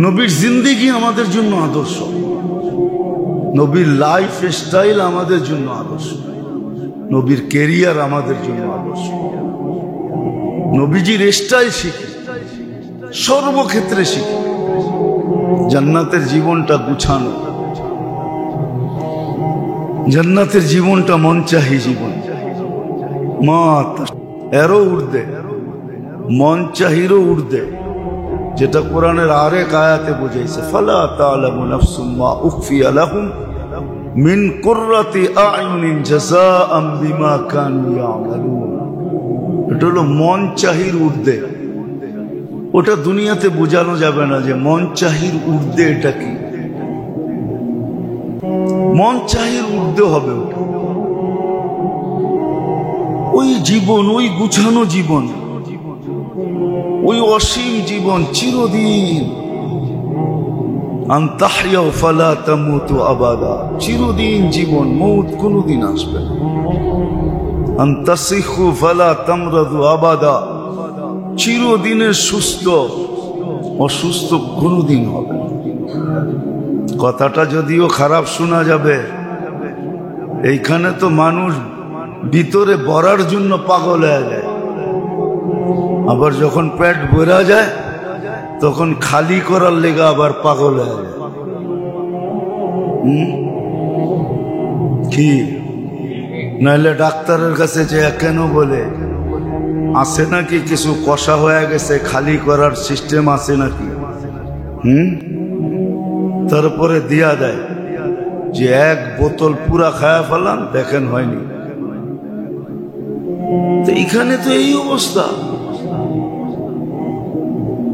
নবীর জিন্দেগি আমাদের জন্য আদর্শ, নবীর লাইফ স্টাইল আমাদের জন্য আদর্শ, নবীর কেরিয়ার আমাদের জন্য আদর্শ। নবীজির স্টাইল শিখি, সর্বক্ষেত্রে শিখি। জান্নাতের জীবনটা গুছানো, জান্নাতের জীবনটা মনচাহি জীবন, এরও উর্দে, মন চাহিরও উর্দে, যেটা কোরআনের আরেক আয়াতে বুঝাইছে, ফালা তা'লামু নাফসুম মা উখফিয়া লাহুম মিন কুররাতি আ'য়ুনিন জাযাআম বিমা কানু ইয়া'মালুন। এটা হলো মন চাহির উর্দে। ওটা দুনিয়াতে বোঝানো যাবে না যে মন চাহির উর্দে এটা কি। মন চাহির উর্দে হবে ওটা, ওই জীবন, ওই গুছানো জীবন, ওই অসীম জীবন, চিরদিন। আনতাহইয়াউ ফালা তামুতু আবাদা, চিরদিন জীবন, মৌত কোনদিন আসবে না। আনতাসিহু ফালা তামরাদু আবাদা, চিরদিনের সুস্থ, অসুস্থ কোনদিন হবে না। কথাটা যদিও খারাপ শোনা যাবে, এইখানে তো মানুষ ভিতরে ভরার জন্য পাগল হয়ে যায়, আবার যখন পেট ভরা যায় তখন খালি করার লেগে আবার পাগল হয়ে যায়। কি নাহলে ডাক্তারের কাছে যে কেন বলে, আছে নাকি কিছু কষা হয়ে গেছে, খালি করার সিস্টেম আছে নাকি? তারপরে দিয়া দেয় যে এক বোতল পুরা খায়া ফেলান, দেখেন হয়নি। তো এইখানে তো এই অবস্থা,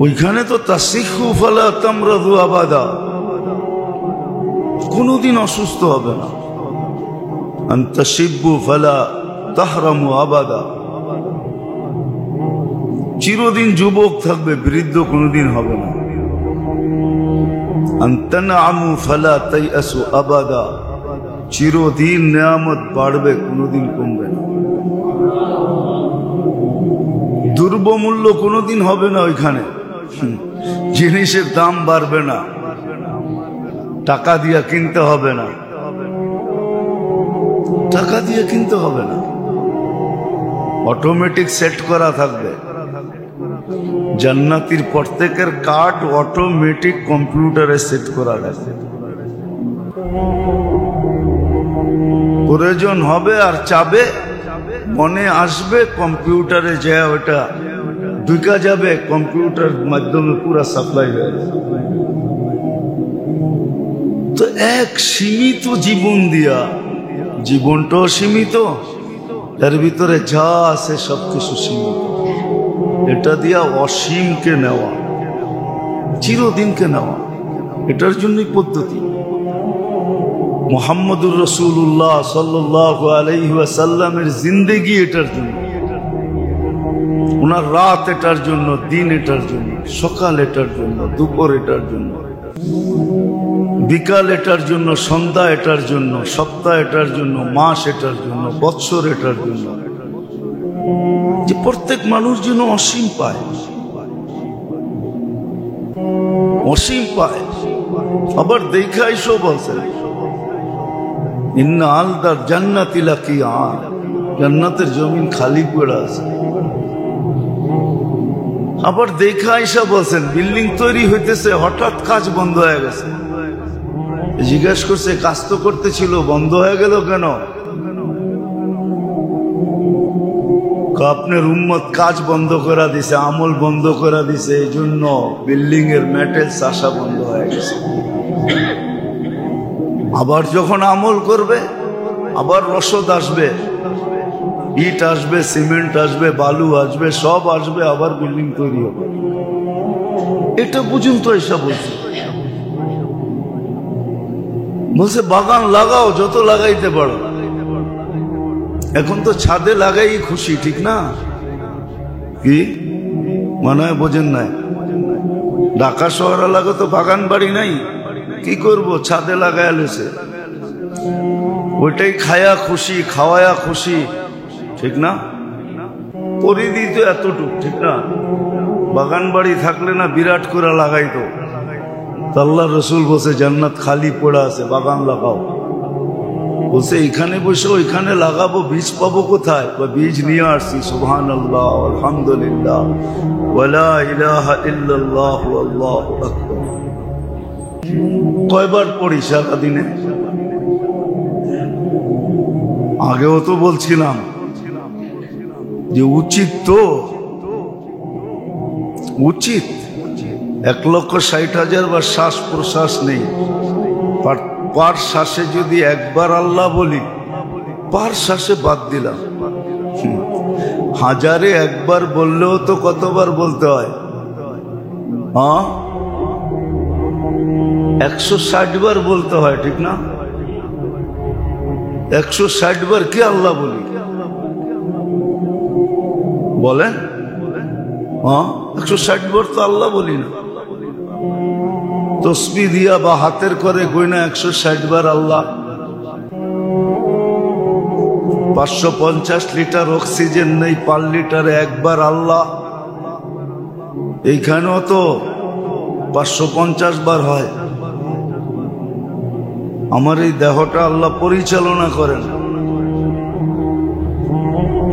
ওইখানে তো তাসিহু ফালা তামরাদু আবাদা, কোনদিন অসুস্থ হবে না। আনতাশিব্বু ফালা তাহরামু আবাদা, চিরদিন যুবক থাকবে, বৃদ্ধ কোনদিন হবে না। আনতানআমু ফালা তাইআসু আবাদা, চিরদিন নিয়ামত বাড়বে, কোনদিন কমবে না। দুর্বমূল্য কোনদিন হবে না ওইখানে, জিনিসের দাম বাড়বে না, টাকা দিয়া কিনতে হবে না, টাকা দিয়ে কিনতে হবে না, অটোমেটিক সেট করা থাকবে। জান্নাতীর প্রত্যেকের কার্ড অটোমেটিক কম্পিউটারে সেট করা থাকবে। প্রয়োজন হবে আর চাবে, মনে আসবে, কম্পিউটারে যায় ওটা ঢুকা যাবে, কম্পিউটার মাধ্যমে পুরা সাপ্লাই হয়ে যাবে। তো এক সীমিত জীবন দিয়া, জীবনটাও সীমিত, এর ভিতরে যা আছে সবকিছু সীমিত, এটা দিয়া অসীমকে নেওয়া, চিরদিনকে নেওয়া, এটার জন্যই পদ্ধতি। মুহাম্মদুর রাসূলুল্লাহ সাল্লাল্লাহু আলাইহি ওয়াসাল্লামের জিন্দেগি এটার জন্য, ওনার রাত এটার জন্য, দিন এটার জন্য, সকাল এটার জন্য, দুপুর এটার জন্য, বিকাল এটার জন্য, সন্ধ্যা এটার জন্য, সপ্তাহ এটার জন্য, মাস এটার জন্য, বৎসর এটার জন্য, যে প্রত্যেক মানুষ যেন অসীম পায়, অসীম পায়। আবার দেখা এসো বলছে, ইন্না আলদার জান্নাতি লাকিয়ান, জান্নাতের জমিন খালি পড়ে আছে। আবার দেখা আইসা বলছেন বিল্ডিং তৈরি হইতেছে, হঠাৎ কাজ বন্ধ হয়ে গেছে। জিজ্ঞেস করছে কাজ তো করতেছিল, বন্ধ হয়ে গেল কেন? আপনার উম্মত কাজ বন্ধ করে দিছে, আমল বন্ধ করে দিছে, এই জন্য বিল্ডিং এর ম্যাটেরিয়ালস আসা বন্ধ হয়ে গেছে। আবার যখন আমল করবে, আবার রসদ আসবে, ইট আসবে, সিমেন্ট আসবে, বালু আসবে, সব আসবে, আবার বিল্ডিং তৈরি হবে। এটা বুঝুন তো, এসব বলছে বাগান লাগাও, যত লাগাইতে পারো। এখন তো ছাদে লাগাই খুশি, ঠিক না? কি মনে হয় বোঝেন নাই? ঢাকা শহর এলাকা তো বাগান বাড়ি নাই, কি করব, ছাদে লাগায় লেছে, ওইটাই খায়া খুশি, খাওয়ায়া খুশি, ঠিক না? পরিধি তো এতটুক, ঠিক না? বাগান বাড়ি থাকলে না বিরাট করে লাগাইতো, তো আল্লাহ রসুল বসে জান্নাত খালি পড়ে আছে, বাগান লাগাও। বলছে এখানে বসে ওইখানে লাগাবো, বীজ পাবো কোথায়? বীজ নিয়ে আসছি। সুবহানাল্লাহ, আলহামদুলিল্লাহ, ওয়ালা ইলাহা ইল্লাল্লাহ, আল্লাহু আকবার। কয়বার পড়ি সারাদিনে? আগেও তো বলছিলাম যে উচিত, তো উচিত 1,60,000 বার শ্বাস প্রশ্বাস নেই, পার শ্বাসে যদি একবার আল্লাহ বলি, পার শ্বাসে বাদ দিলাম। হাজারে একবার বললেও তো কতবার বলতে হয়? 160 বার বলতে হয়, ঠিক না? 160 বার কি আল্লাহ বলি? বলেন 160 বার তো আল্লাহ বলি না। তসবিহ দিয়া বা হাতের করে গয়না 160 বার আল্লাহ। 550 লিটার অক্সিজেন নেই, 5 লিটারে একবার আল্লাহ। এইখানেও তো 550 বার হয়। আমার এই দেহটা আল্লাহ পরিচালনা করেন,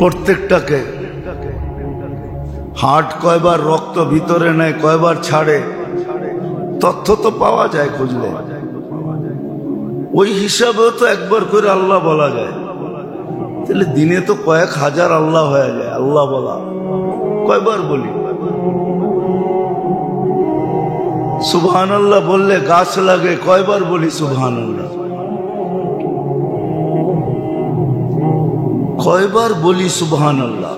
প্রত্যেকটাকে। হার্ট কয়বার রক্ত ভিতরে নেয়, কয়বার ছাড়ে, তথ্য তো পাওয়া যায় খুঁজলে। ওই হিসাবেও তো একবার করে আল্লাহ বলা যায়। তাহলে দিনে তো কয়েক হাজার আল্লাহ হয়ে যায়। আল্লাহ বলা কয়বার বলি? সুবহানাল্লাহ বললে গাছ লাগে, কয়বার বলি সুবহানাল্লাহ? কয়বার বলি সুবহানাল্লাহ?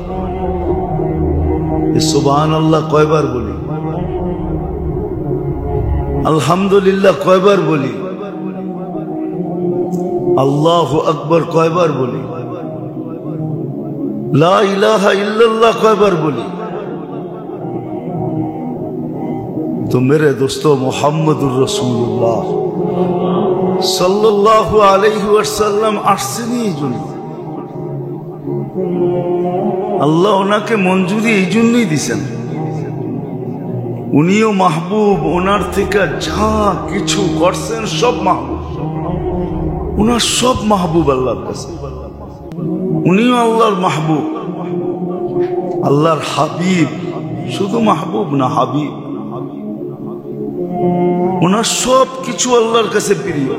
সুবহানাল্লাহ কয়বার বলি? আলহামদুলিল্লাহ কয়বার বলি? আল্লাহু আকবার কয়বার বলি? লা ইলাহা ইল্লাল্লাহ কয়বার বলি? তো মেরে দোস্তো, মুহাম্মদুর রাসূলুল্লাহ সাল্লাল্লাহু আলাইহি ওয়াসাল্লাম আসছেন এই জন্য। আল্লাহ ওনাকে মঞ্জুরি এই জন্যই দিছেন। উনিও মাহবুব, ওনার থেকে যা কিছু করছেন সব মাহবুব। ওনার সব মাহবুব আল্লাহর কাছে। উনিও আল্লাহর মাহবুব, আল্লাহর হাবিব। শুধু মাহবুব না, হাবিব। ওনার সব কিছু আল্লাহর কাছে প্রিয়।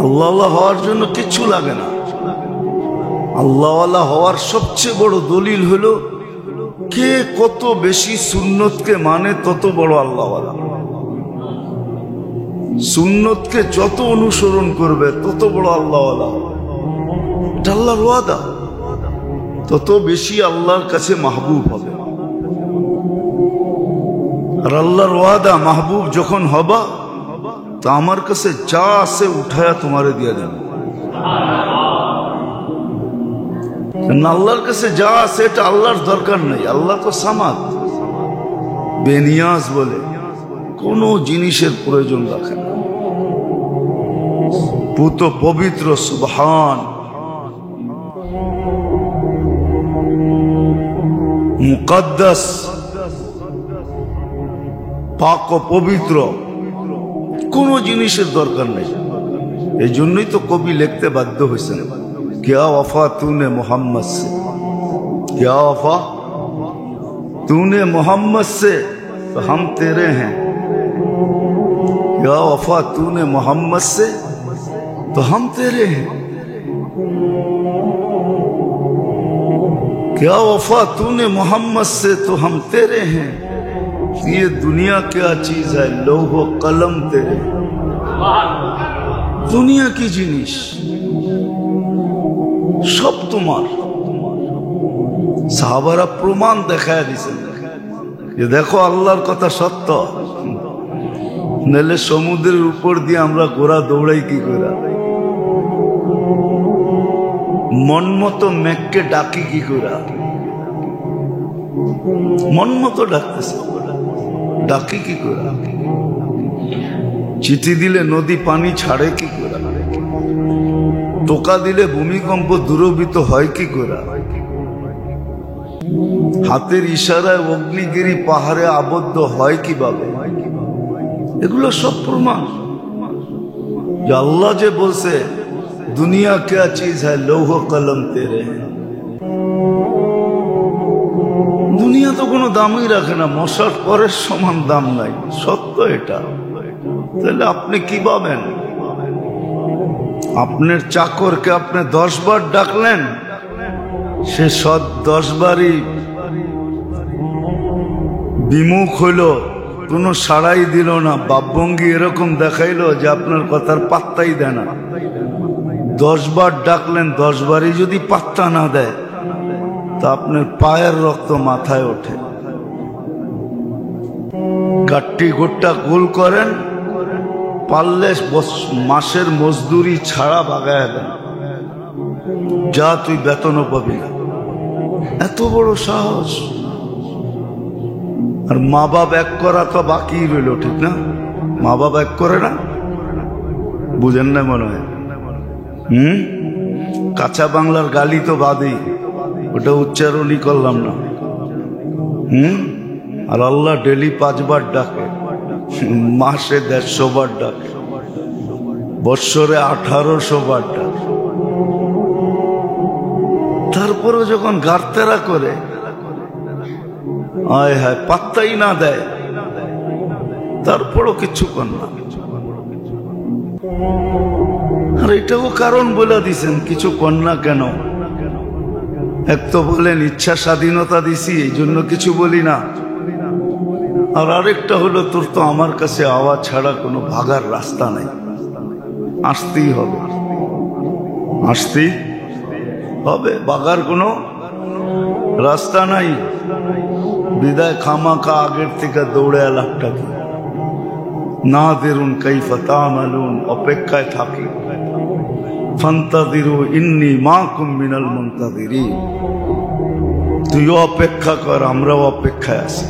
আল্লাহ হওয়ার জন্য কিছু লাগে না। আল্লাহওয়ালা হওয়ার সবচেয়ে বড় দলিল হলো কে কত বেশি সুন্নতকে মানে, তত বড় আল্লাহওয়ালা। সুন্নতকে যত অনুসরণ করবে তত বড় আল্লাহওয়ালা। এটা আল্লাহর ওয়াদা। তত বেশি আল্লাহর কাছে মাহবুব হবে। আর আল্লাহর ওয়াদা, মাহবুব যখন হবা, তো আমার কাছে যা আছে উঠায়া তোমারে দিয়ে দেব। আল্লাহর কাছে যা আছে এটা আল্লাহর দরকার নেই। আল্লাহ তো সামাদ, বেনিয়াজ বলে, কোনো জিনিসের প্রয়োজন রাখে না। পুত পবিত্র, সুবহান, মুকদ্দাস, পাক ও পবিত্র, কোনো জিনিসের দরকার নেই। এই জন্যই তো কবি লিখতে বাধ্য হয়েছেন, क्या वफा तूने मोहम्मद से, क्या वफा तूने मोहम्मद से, तो हम तेरे हैं। क्या वफा तूने मोहम्मद से, तो हम तेरे हैं। क्या वफा तूने मोहम्मद से, तो हम तेरे हैं। ये दुनिया क्या चीज है, लौह कलम तेरे। दुनिया की जिनिस সব তোমার। সাহাবারা প্রমাণ দেখায় দিয়েছেন যে দেখো আল্লাহর কথা সত্য। নাহলে সমুদ্রের উপর দিয়ে আমরা ঘোড়া দৌড়াই কি করে? মন মতো মেঘকে ডাকি কি করে? মন মতো ডাকতেছে, ডাকি কি করে? চিঠি দিলে নদী পানি ছাড়ে কি করে? টোকা দিলে ভূমিকম্প দূরভূত হয় কি করে? হাতের ইশারায় অগ্নিগিরি পাহাড়ে আবদ্ধ হয় কিভাবে? এগুলো সব প্রমাণ যে আল্লাহ যে বলছে দুনিয়া क्या चीज है লৌহ কলম তেরে। দুনিয়া তো কোনো দামই রাখে না, মশার পরের সমান দাম নাই, সত্য এটা। তাহলে আপনি কি পাবেন? আপনার চাকরকে আপনি 10 বার ডাকলেন, সে 10 বারই বিমুখ হইল, কোনো সাড়াই দিল না, বাপভঙ্গি এরকম দেখাইলো যে আপনার কথার পাত্তাই দেয় না। 10 বার ডাকলেন, 10 বারই যদি পাত্তা না দেয় তা আপনার পায়ের রক্ত মাথায় ওঠে। গাট্টি গোট্টা গোল করেন, পারলে মাসের মজদুরি ছাড়া বাগায় দেন, যা তুই বেতনও পাবি না। এত বড় সাহস! আর মা বাপ এক করা তো বাকি রইল, ঠিক না? মা বাপ এক করে না, বুঝেন না মনে হয়। কাঁচা বাংলার গালি তো বাদই, ওটা উচ্চারণই করলাম না। আর আল্লাহ ডেলি 5 বার ডাকে, মাসে 150 বার ডাকে, বৎসরে 1800 বার ডাকে। তারপরে যখন গারতেরা করে, আয় হায়, পাত্তাই না দেয়, তারপরও কিছু কর না। আর এটাও কারণ বলে দিছেন, কিছু কর না কেন? এক তো বলেন ইচ্ছা স্বাধীনতা দিছি, এই জন্য কিছু বলি না। আর আরেকটা হলো, তোর তো আমার কাছে আওয়াজ ছাড়া কোনো ভাগার রাস্তা নাই, আসতেই হবে, আসতেই হবে, ভাগার কোনো রাস্তা নাই। বিদায় খামাখা আগের থেকে দৌড়ে লাখটা কি না দেরুন কাইফা তা'মালুন, অপেক্ষায় থাকি। ফান্তাযিরু ইন্নী মাকুম মিনাল মুনতাযিরিন, তুইও অপেক্ষা কর, আমরাও অপেক্ষায় আছি।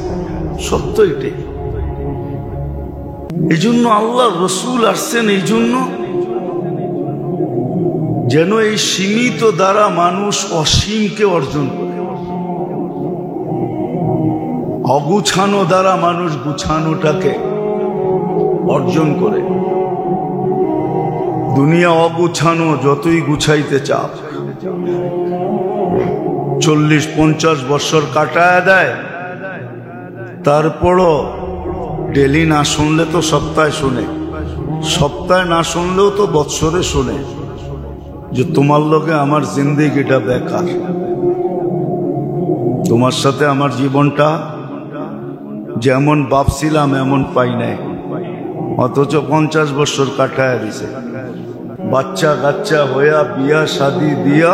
সত্য এটাই। এই জন্য আল্লাহ রসুল আসছেন, এই জন্য যেন এই সীমিত দ্বারা মানুষ অসীমকে অর্জন করে, অগুছানো দ্বারা মানুষ গুছানোটাকে অর্জন করে। দুনিয়া অগুছানো, যতই গুছাইতে চাপ, 40-50 বছর কাটায় দেয়, তারপরও ডেলি না শুনলে তো সপ্তাহে শুনে, সপ্তাহে না শুনলেও তো বৎসরে শুনে যে তোমার লগে আমার জিন্দেগিটা বেকার, তোমার সাথে আমার জীবনটা যেমন ভাবছিলাম এমন পাই নাই। অথচ 50 বছর কাটায় দিছে, বাচ্চা কাচ্চা হইয়া, বিয়া শাদি দিয়া,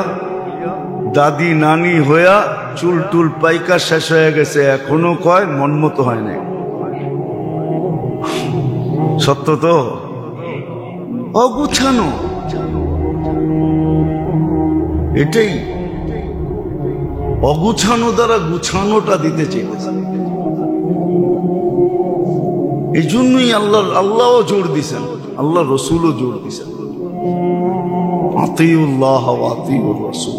দাদি নানি হইয়া, চুল টুল পাইকা শেষ হয়ে গেছে, এখনো কয় মন মতো হয় নাই। সত্য তো? অগুছানো, এটাই অগুছানো দ্বারা গুছানোটা দিতে চেয়েছে। এই জন্যই আল্লাহও জোর দিছেন, আল্লাহ রসুলও জোর দিছেন, আতিউল্লাহ ওয়া আতিউর রাসূল।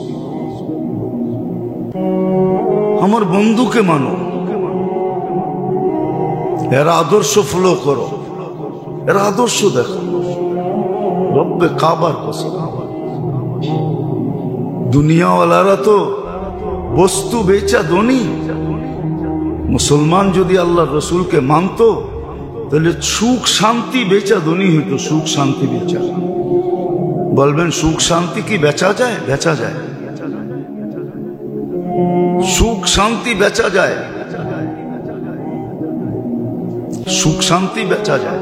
আমার বন্ধুকে মানো, এর আদর্শ ফলো করো, এর আদর্শ দেখো, রব্বে কাবার কসম। দুনিয়াওয়ালারা তো বস্তু বেচা ধনী, মুসলমান যদি আল্লাহ রসুলকে মানত তাহলে সুখ শান্তি বেচা ধনী হইতো। সুখ শান্তি বেচা, বলবেন সুখ শান্তি কি বেচা যায়? বেচা যায়, সুখ শান্তি বেচা যায়, সুখ শান্তি বেচা যায়।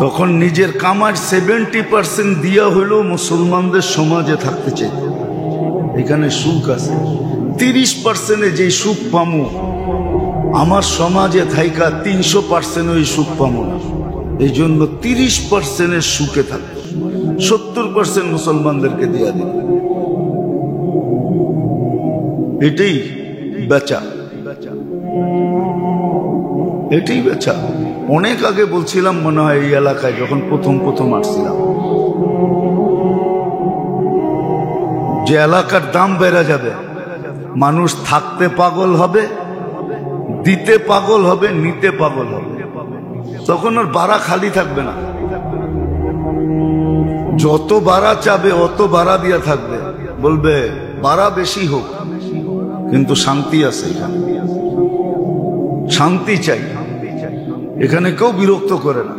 তখন নিজের কামার 70% দিয়া হইলেও মুসলমানদের সমাজে থাকতে চাইত, এখানে সুখ আছে। 30% যে সুখ পামু, আমার সমাজে থাইকা 300% ওই সুখ পামু না। এই জন্য 30% সুখে থাকত, 70% মুসলমানদেরকে দিয়া দিত। এটাই বেচা, এটাই বেচা। অনেক আগে বলছিলাম মনে হয় এই এলাকায়, যখন প্রথম আসছিলাম, যে এলাকার দাম বেড়ে যাবে, মানুষ থাকতে পাগল হবে, দিতে পাগল হবে, নিতে পাগল হবে, তখন আর বাড়া খালি থাকবে না। যত বাড়া চাবে অত বাড়া দিয়া থাকবে, বলবে বাড়া বেশি হোক, কিন্তু শান্তি আছে এখানে, শান্তি চাই। এখানে কেউ বিরক্ত করে না,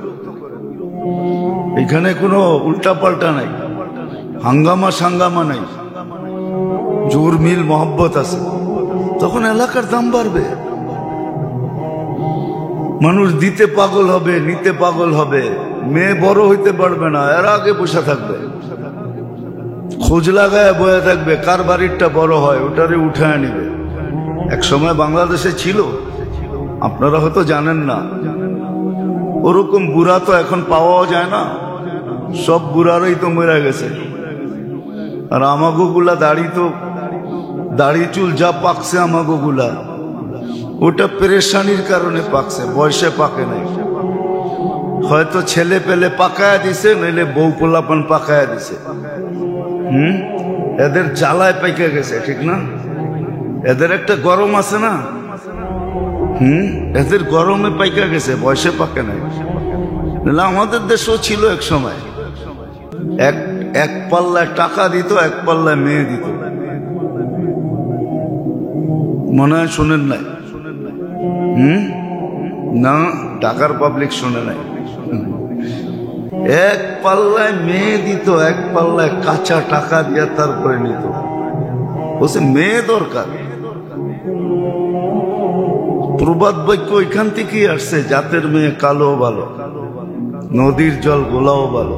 এখানে কোনো উল্টাপাল্টা নাই, হাঙ্গামা সাঙ্গামা নাই, জোর মিল মহব্বত আছে। তখন এলাকার দাম বাড়বে, মানুষ দিতে পাগল হবে, নিতে পাগল হবে, মেয়ে বড় হইতে পারবে না, এর আগে বসে থাকবে, খোঁজ লাগায় বয়ে থাকবে কার বাড়িরটা বড় হয়, ওটারে উঠায় নিবে। এক সময় বাংলাদেশে ছিল, আপনারা হয়তো জানেন না, ওরকম বুড়া তো এখন পাওয়াও যায় না, সব বুড়ারই তো মরে গেছে। আর আমাগোগুলা দাড়ি চুল যা পাকছে আমাগোগুলা, ওটা পেরেশানির কারণে পাকছে, বয়সে পাকে নাই। হয়তো ছেলে পেলে পাকায়া দিছে, নইলে বউ পোলাপান পাকায়া দিছে। এদের জ্বালায় পাইকা গেছে, ঠিক না? এদের একটা গরম আছে না, এদের গরমে পাইকা গেছে, বয়সে পাকে নাই। আমাদের দেশও ছিল এক সময়, এক পাল্লায় টাকা দিত, এক পাল্লায় মেয়ে দিত, মনে হয় শোনেন নাই? না, ঢাকার পাবলিক শোনে নাই। এক পাল্লায় মেয়ে দিত, এক পাল্লায় কাঁচা টাকা দিয়ে তারপরে নিত। বলছে মেয়ে দরকার। প্রবাদ বাক্য ওইখান থেকেই আসছে, জাতের মেয়ে কালো ভালো, নদীর জল গোলাও ভালো,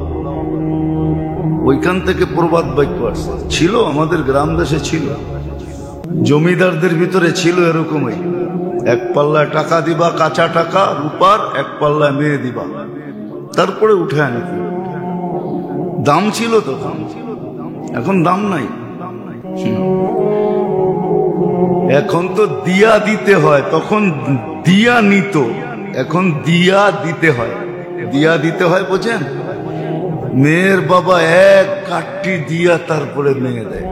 ওইখান থেকে প্রবাদ বাক্য আসছে। ছিল আমাদের গ্রাম দেশে, ছিল জমিদারদের ভিতরে ছিল এরকমই, এক পাল্লায় টাকা দিবা, কাঁচা টাকা রূপার, এক পাল্লায় মেয়ে দিবা, তারপরে উঠে আনিতে। দাম ছিল তখন, এখন দাম নাই। এখন তো দিয়া দিতে হয়, তখন দিয়া নিত, এখন দিয়া দিতে হয়। দিয়া দিতে হয় বোঝেন? মেয়ের বাবা এক কাঠটি দিয়া তারপরে মেয়ে দেয়।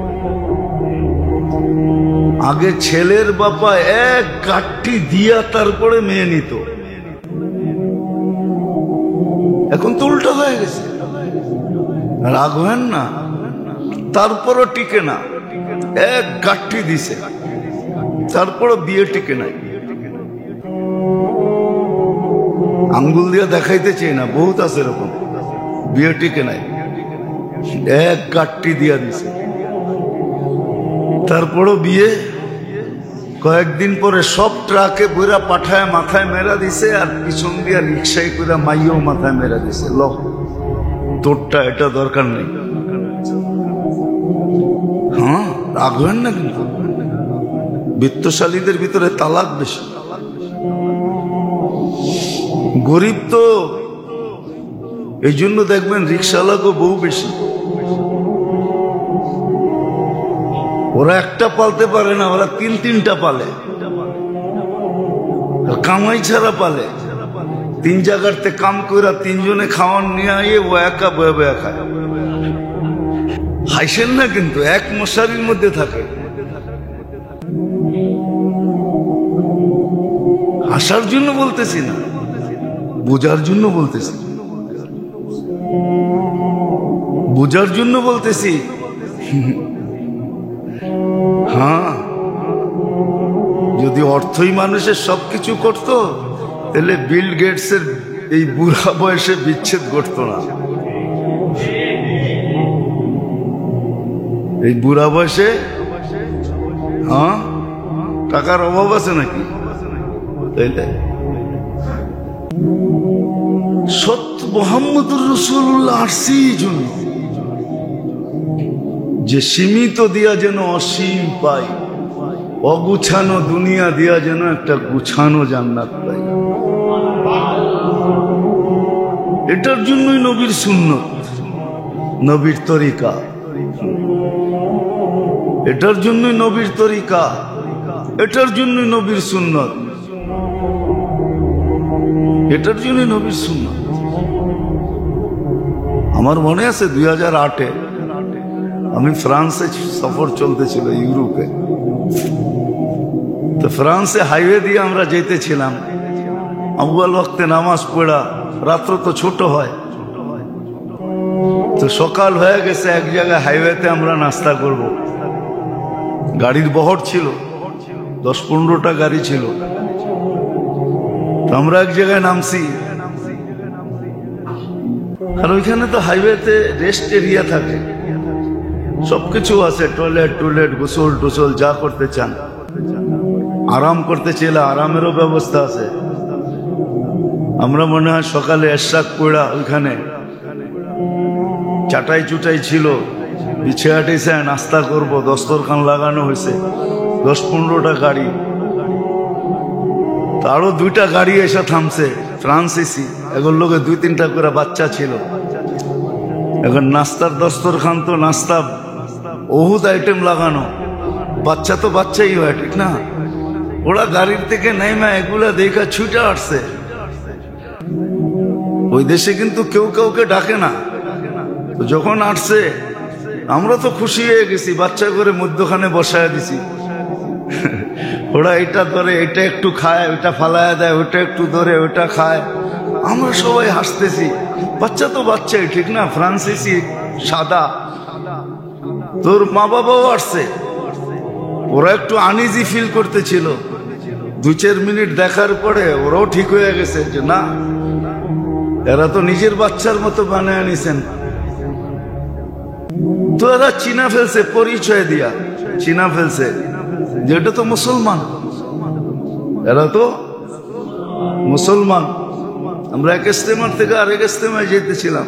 আগে ছেলের বাবা এক কাঠটি দিয়া তারপরে মেয়ে নিত, এখন তো উল্টো হয়ে গেছে। রাগ হেন না, তারপরও টিকে না, এক গাঠটি দিছে, তারপরও বিয়ে টিকে নাই। আঙ্গুল দিয়ে দেখাইতে চাই না, বহুত আছে এরকম, বিয়ে টিকে নাই, এক গাঠটি দিয়া দিছে, তারপরও বিয়ে। কয়েকদিন পরে সব ট্রাকে বইরা পাঠায় মাথায় মেরা দিছে, আর পিছন দিয়া রিক্সায় করে মাইও মাথায় মেরা দিছে। ল, তোরটা এটা দরকার নেই। হ্যাঁ, রাখবেন না, কিন্তু বিত্তশালীদের ভিতরে তালাক বেশি। গরিব তো এই জন্য দেখবেন রিক্সাওয়ালাকেও বউ বেশি। ওরা একটা পালতে পারে না, ওরা তিনটা পালে, কামাই ছাড়া পালে। 3 জায়গাতে কাম করে 3 জনে খাওয়ান নিয়ে আইয়ে ও একা বয়ে বয়ে খায়। হাসেন না, কিন্তু এক মশারির মধ্যে থাকে। হাসার জন্য বলতেছি না, বোঝার জন্য বলতেছি, বোঝার জন্য বলতেছি। হ্যাঁ, যদি অর্থই মানুষের সবকিছু করত, তাহলে বিল গেটসের এই বুড়া বয়সে বিচ্ছেদ ঘটতো না। এই বুড়া বয়সে হ্যাঁ টাকার অভাব আছে নাকি? তাইলে সত্য মুহাম্মদুর রাসূলুল্লাহ আসছি জন্য, যে সীমিত দিয়া যেন অসীম পাই, অগুছানো দুনিয়া দিয়া যেন একটা গুছানো জান্নাত পাই। এটার জন্যই নবীর সুন্নত, নবীর তরিকা, এটার জন্যই নবীর তরিকা, এটার জন্যই নবীর সুন্নত, এটার জন্যই নবীর সুন্নত। আমার মনে আছে 2008-এ আমি ফ্রান্সে সফর চলতেছিল ইউরোপে, তো ফ্রান্সে হাইওয়ে দিয়ে আমরা যেতেছিলাম। আউয়াল ওয়াক্তে নামাজ পড়া, রাত্র তো ছোট হয়, তো সকাল হয়ে গেছে। এক জায়গায় হাইওয়েতে আমরা নাস্তা করব, গাড়ির বহর ছিল, 10-15টা গাড়ি ছিল। তো আমরা এক জায়গায় নামছি, আর ওইখানে তো হাইওয়েতে রেস্ট এরিয়া থাকে, সবকিছু আছে, টয়লেট গোসল টোসল যা করতে চান। আরাম করতে চাইলে আরামেরও ব্যবস্থা আছে। আমরা মনে হয় সকালে এশরাক পড়া ওইখানে চাটাই চুটাই ছিল, বিছায়া টিছায় নাস্তা করব, দস্তরখান লাগানো হয়েছে, 10-15টা গাড়ি। তো আরো 2টা গাড়ি এসে থামছে, ফ্রান্সিসি, এগুলোর লোকে 2-3টা করে বাচ্চা ছিল। এখন নাস্তার দস্তরখান তো নাস্তা বহুত আইটেম লাগানো, বাচ্চা তো বাচ্চাই হয়, ঠিক না? ওরা গাড়ির থেকে নেমে এগুলা দেখা ছুটে আসছে। ওই দেশে কিন্তু কেউ কাউকে ডাকে না। তো যখন আসছে আমরা তো খুশি হয়ে গেছি, বাচ্চা করে মধ্যখানে বসায় দিছি। ওরা এটা ধরে, এটা একটু খায়, ওইটা ফালায় দেয়, ওইটা একটু ধরে ওইটা খায়। আমরা সবাই হাসতেছি, বাচ্চা তো বাচ্চাই, ঠিক না? ফ্রান্সিসি সাদা, তোর মা বাবাও আসছে। ওরা একটু আনইজি ফিল করতেছিল, 2-4 মিনিট দেখার পরে ওরাও ঠিক হয়ে গেছে যে না, এরা তো নিজের বাচ্চার মতো বানায় নিছেন। তো এরা চিনা ফেলছে, পরিচয় দিয়া চিনা ফেলছে যে এটা তো মুসলমান, এরা তো মুসলমান। আমরা এক ইস্তেমার থেকে আরেক ইস্তেমায় যেতেছিলাম,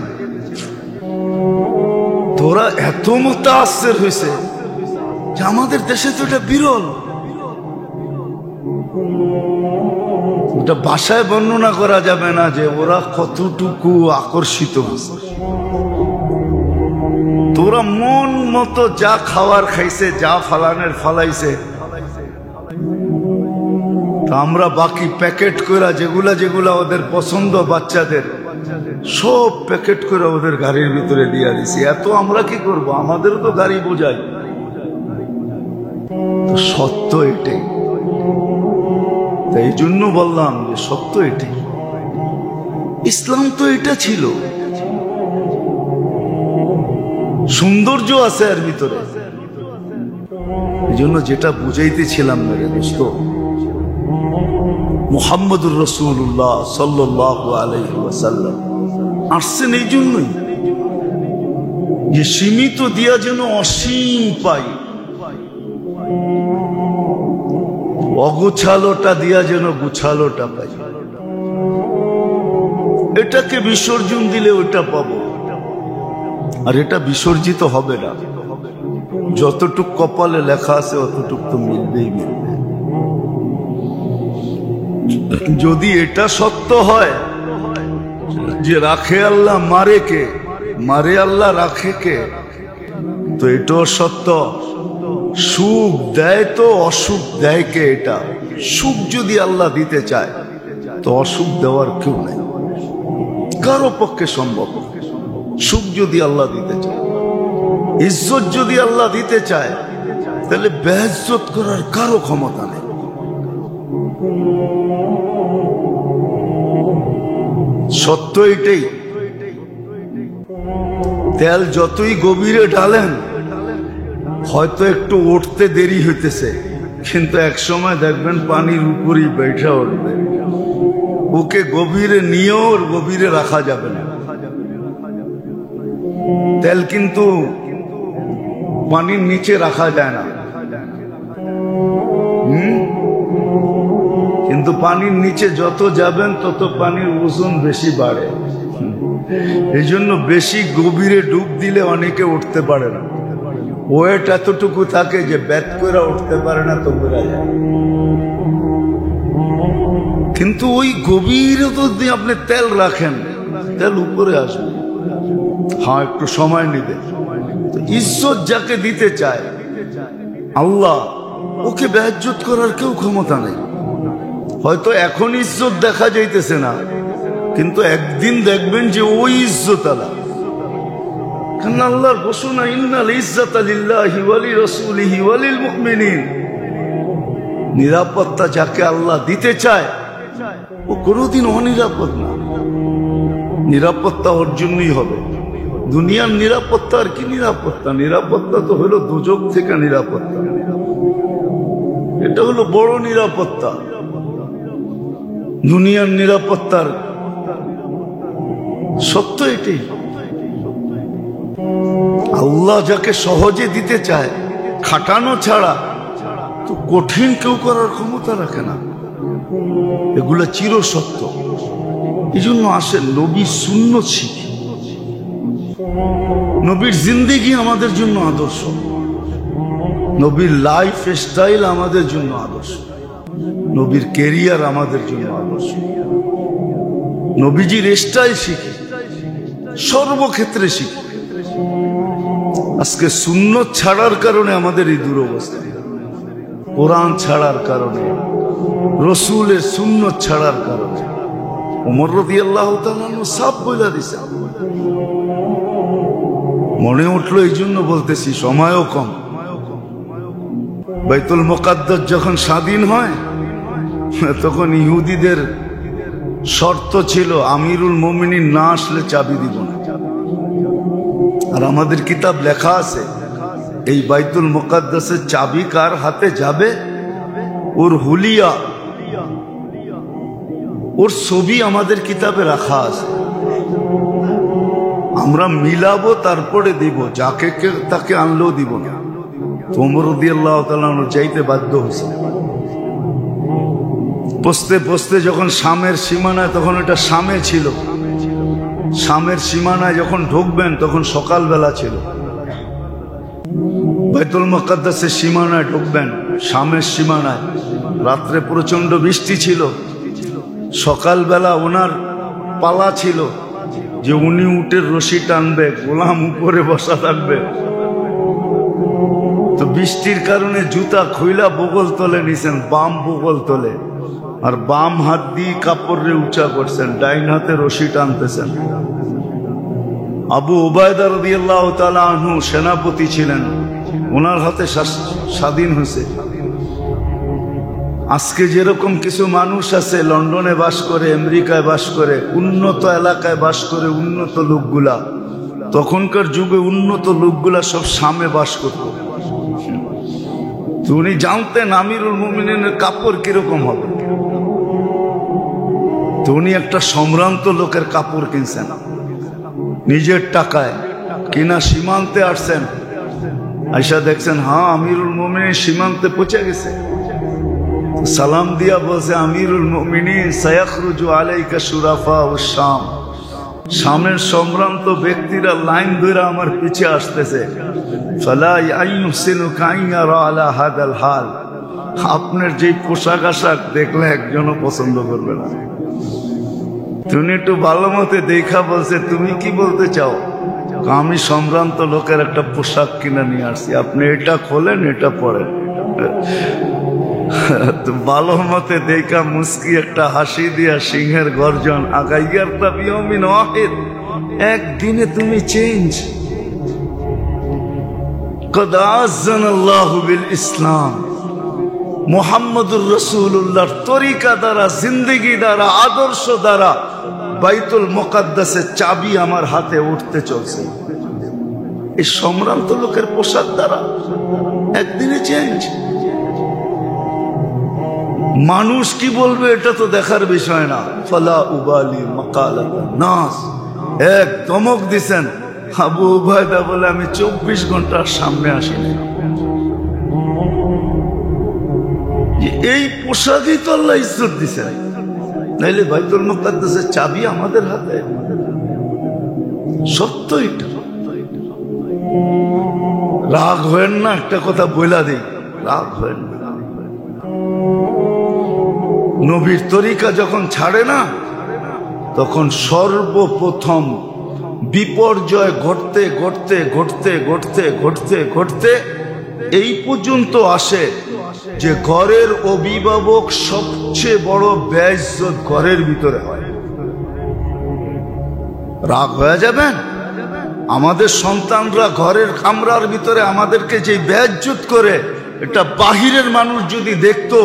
তোরা এত মুতাআসসির হয়েছে যে আমাদের দেশে তো এটা বিরল, এটা ভাষায় বর্ণনা করা যাবে না যে ওরা কতটুকু আকর্ষিত হয়েছে। তোরা মন মতো যা খাওয়ার খাইছে, যা ফালানের ফালাইছে, আমরা বাকি প্যাকেট করে যেগুলা যেগুলা ওদের পছন্দ বাচ্চাদের, সব প্যাকেট করে ওদের গাড়ির ভিতরে দিয়ে দিছি। এত আমরা কি করব, আমাদেরও তো গাড়ি বোঝাই। তো সত্য এটাই, এই জন্য বললাম যে সত্য এটাই, ইসলাম তো এটা ছিল। সৌন্দর্য আছে এর ভিতরে। এই জন্য যেটা বুঝাইতেছিলাম মেরে দোস্ত, মুহাম্মদুর রাসূলুল্লাহ সাল্লাল্লাহু আলাইহি ওয়াসাল্লাম আসছেন এই জন্যই যে সীমিত দিয়া যেন অসীম পাই, অগুছালোটা দিয়া যেন গুছালোটা পাই। এটাকে বিসর্জন দিলে ওটা পাবো, আর এটা বিসর্জিত হবে না। যতটুক কপালে লেখা আছে অতটুক তো মিলবেই মিলবে। যদি এটা সত্য হয় যে রাখে আল্লাহ মারে কে, মারে আল্লাহ রাখে কে, তো এটাও সত্য। সুখ দেয় তো অসুখ দেয় কে? এটা সুখ যদি আল্লাহ দিতে চায় তো অসুখ দেওয়ার কেউ নাই, কারো পক্ষে সম্ভব। সুখ যদি আল্লাহ দিতে চায়, ইজ্জত যদি আল্লাহ দিতে চায়, তাহলে বেইজ্জত করার কারো ক্ষমতা নেই। সত্য এটাই। তেল যতই গভীরে ঢালেন হয়তো একটু উঠতে দেরি হইতেছে, কিন্তু এক সময় দেখবেন পানির উপরই বৈঠা উঠবে। ওকে গভীরে নিয়েও ওর গভীরে রাখা যাবে না। তেল কিন্তু পানির নিচে রাখা যায় না, কিন্তু পানির নিচে যত যাবেন তত পানির ওজন বেশি বাড়ে। এই জন্য বেশি গভীরে ডুব দিলে অনেকে উঠতে পারে না। ওয়েট এতটুকু থাকে যে ব্যাত করে উঠতে পারে না, তো বেড়া যায়। কিন্তু ওই গভীরে যদি আপনি তেল রাখেন, তেল উপরে আসবে। হ্যাঁ, একটু সময় নিবে। ইজ্জত যাকে দিতে চায় আল্লাহ, ওকে বেইজ্জত করার কেউ ক্ষমতা নেই। হয়তো এখন ইজ্জত দেখা যাইতেছে না, কিন্তু একদিন দেখবেন যে ওই ইজ্জত আলা। কারণ আল্লাহর ঘোষণা, ইন্নাল ইজ্জাতা লিল্লাহি ওয়া লিরাসূলিহি ওয়া লিল মুমিনিন। নিরাপত্তা যাকে আল্লাহ দিতে চায় ও কোনোদিন অনিরাপদ না। নিরাপত্তা ওর জন্যই হবে। দুনিয়ার নিরাপত্তা আর কি নিরাপত্তা? নিরাপত্তা তো হলো দুজক থেকে নিরাপত্তা। এটা হলো বড় নিরাপত্তা। দুনিয়ার নিরাপত্তার সত্য এটাই। আল্লাহ যাকে সহজে দিতে চায়, খাটানো ছাড়া, তো কঠিন কেউ করার ক্ষমতা রাখে না। এগুলা চির সত্য। এই জন্য আসেন নবীর সুন্নত শিখি। নবীর জিন্দেগি আমাদের জন্য আদর্শ, নবীর লাইফ স্টাইল আমাদের জন্য আদর্শ, নবীর কেরিয়ার আমাদের জন্য আদর্শ। নবীজির স্টাইল শিখি, সর্বক্ষেত্রে শিখি। আজকে সুন্নত ছাড়ার কারণে আমাদের এই দুরবস্থা। কোরআন ছাড়ার কারণে, রসুলের সুন্নত ছাড়ার কারণে। ওমর রাদিয়াল্লাহু তাআলা সব বলে দিছে। মনে উঠলো এই জন্য বলতেছি, সময়ও কম। বাইতুল মুকাদ্দাস যখন স্বাধীন হয় তখন ইহুদিদের শর্ত ছিল আমিরুল মুমিনিন না আসলে চাবি দিব না। আর আমাদের কিতাব লেখা আছে এই বাইতুল মুকাদ্দাসের চাবি কার হাতে যাবে, ওর হুলিয়া, ওর ছবি আমাদের কিতাবে রাখা আছে। আমরা মিলাবো তারপরে দিব, যাকে তাকে আনলেও দিব না। ওমর রাদিয়াল্লাহু তাআলা যাইতে বাধ্য হয়েছে। পৌঁছতে পৌঁছতে যখন শামের সীমানায়, তখন এটা শামে ছিল, শামের সীমানায় যখন ঢুকবেন তখন সকালবেলা ছিল। বাইতুল মুকাদ্দাসের সীমানায় ঢুকবেন, শামের সীমানায় রাত্রে প্রচন্ড বৃষ্টি ছিল। সকালবেলা ওনার পালা ছিল যে উনি উটের রশি টানবে, গোলাম উপরে বসা থাকবে। তো বৃষ্টির কারণে জুতা খুইলা বগল তলে নিছেন, বাম বগল তলে, আর বাম হাত দিয়ে কাপড়ে উঁচা করছেন, ডাইন হাতে রশি টানতেছেন। আবু উবায়দা রাদিয়াল্লাহু তাআলা আনহু সেনাপতি ছিলেন, ওনার হাতে স্বাধীন হয়েছে। আজকে যেরকম কিছু মানুষ আছে লন্ডনে বাস করে, আমেরিকায় বাস করে, উন্নত এলাকায় বাস করে, উন্নত লোকগুলা, তখনকার যুগে উন্নত লোকগুলা সব শামে বাস করত। তো উনি জানতেন আমিরুল মুমিনিনের কাপড় কিরকম হবে। তো উনি একটা সম্ভ্রান্ত লোকের কাপড় কিনছেন নিজের টাকায়, কিনা সীমান্তে আসছেন। আইসা দেখছেন হ্যাঁ আমিরুল মুমিনিন সীমান্তে পৌঁছে গেছে। সালাম দিয়া বলছে, আমিরুল মুমিনিন সায়াখরুজু আলাইকা শুরাফা ও শাম, শামের সম্ভ্রান্ত ব্যক্তিরা লাইন ধরে আমার পিছে আসতেছে। ফালা ইয়ায়ুসিনুকা আইয়ারা আলা হাদাল হাল, আপনার যে পোশাক আশাক দেখলে একজনও পছন্দ করবে না। তুমি একটু ভালো মতে দেখা বলছে, তুমি কি বলতে চাও? আমি সম্ভ্রান্ত লোকের একটা পোশাক কিনে নিয়ে আসছি, আপনি এটা খোলেন, এটা পরেন। ভালো মতে দেখা মুস্কি একটা হাসি দিয়া সিংহের গর্জন, আগাইয়ার তাবিয়মিন ওয়াহিদ, একদিনে তুমি চেঞ্জ। কদ আযানাল্লাহু বিল ইসলাম, মুহাম্মদুর রাসূলুল্লাহর তরিকা দ্বারা, জিন্দেগি দ্বারা, আদর্শ দ্বারা বাইতুল মুকাদ্দাসের চাবি আমার হাতে উঠতে চলছে। এই সম্ভ্রান্ত লোকের পোশাক দ্বারা একদিনে চেঞ্জ। মানুষ কি বলবে এটা তো দেখার বিষয় না। ফালা উবালি মাকালাতান নাস, এক ধমক দিছেন। আবু উবায়দা বলে, আমি 24 ঘন্টার সামনে আসিনি। এই পোশাকই তো আল্লাহ ইজ্জত দিছেন, নাইলে বাইতুল মুকাদ্দাসের চাবি আমাদের হাতে। সত্য এটা। রাগ হয়েন না, একটা কথা বইলা দিই, রাগ হয়েন না। নবীর তরিকা যখন ছাড়ে না, তখন সর্বপ্রথম বিপর্যয় ঘটতে ঘটতে ঘটতে ঘটতে ঘটতে ঘটতে এই পর্যন্ত আসে যে ঘরের অভিভাবক সবচেয়ে বড় বেইজ্জত ঘরের ভিতরে হয়। রাগ হয়ে যাবেন, আমাদের সন্তানরা ঘরের কামরার ভিতরে আমাদেরকে যে বেইজ্জত করে, এটা বাহিরের মানুষ যদি দেখতো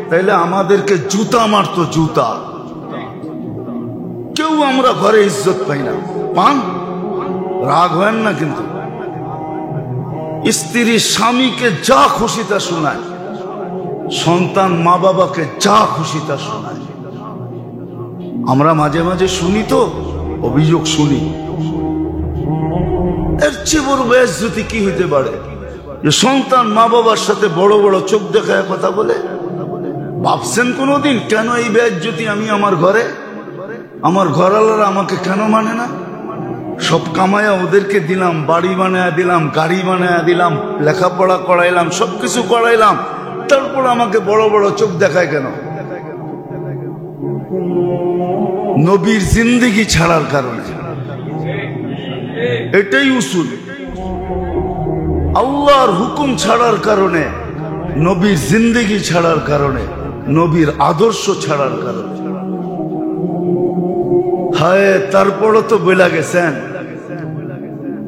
তাহলে আমাদেরকে জুতা মারতো, জুতা। কেউ আমরা ঘরে ইজ্জত পাই না। পান, রাগ হয় না, কিন্তু স্ত্রী স্বামীকে যা খুশি তা শোনায়, সন্তান মা বাবাকে যা খুশি তা শোনায়। আমরা মাঝে মাঝে শুনি, তো অভিযোগ শুনি। এর চেয়ে বড় বেইজ্জতি কি হইতে পারে যে সন্তান মা বাবার সাথে বড় বড় চোখ দেখায় কথা বলে? ভাবছেন কোনোদিন কেন এই বেইজ্জতি আমি আমার ঘরে? আমার ঘরওয়ালারা আমাকে কেন মানে না? সব কামায়া ওদেরকে দিলাম, বাড়ি বানায়া দিলাম, গাড়ি বানায়া দিলাম, লেখাপড়া করাইলাম, সবকিছু করাইলাম, তারপর আমাকে বড় বড় চোখ দেখায় কেন? নবীর জিন্দেগি ছাড়ার কারণে। এটাই উসুল। আল্লাহর হুকুম ছাড়ার কারণে, নবীর জিন্দেগি ছাড়ার কারণে, নবীর আদর্শ ছাড়ার কারণে। হায়, তারপরও তো বলে গেছেন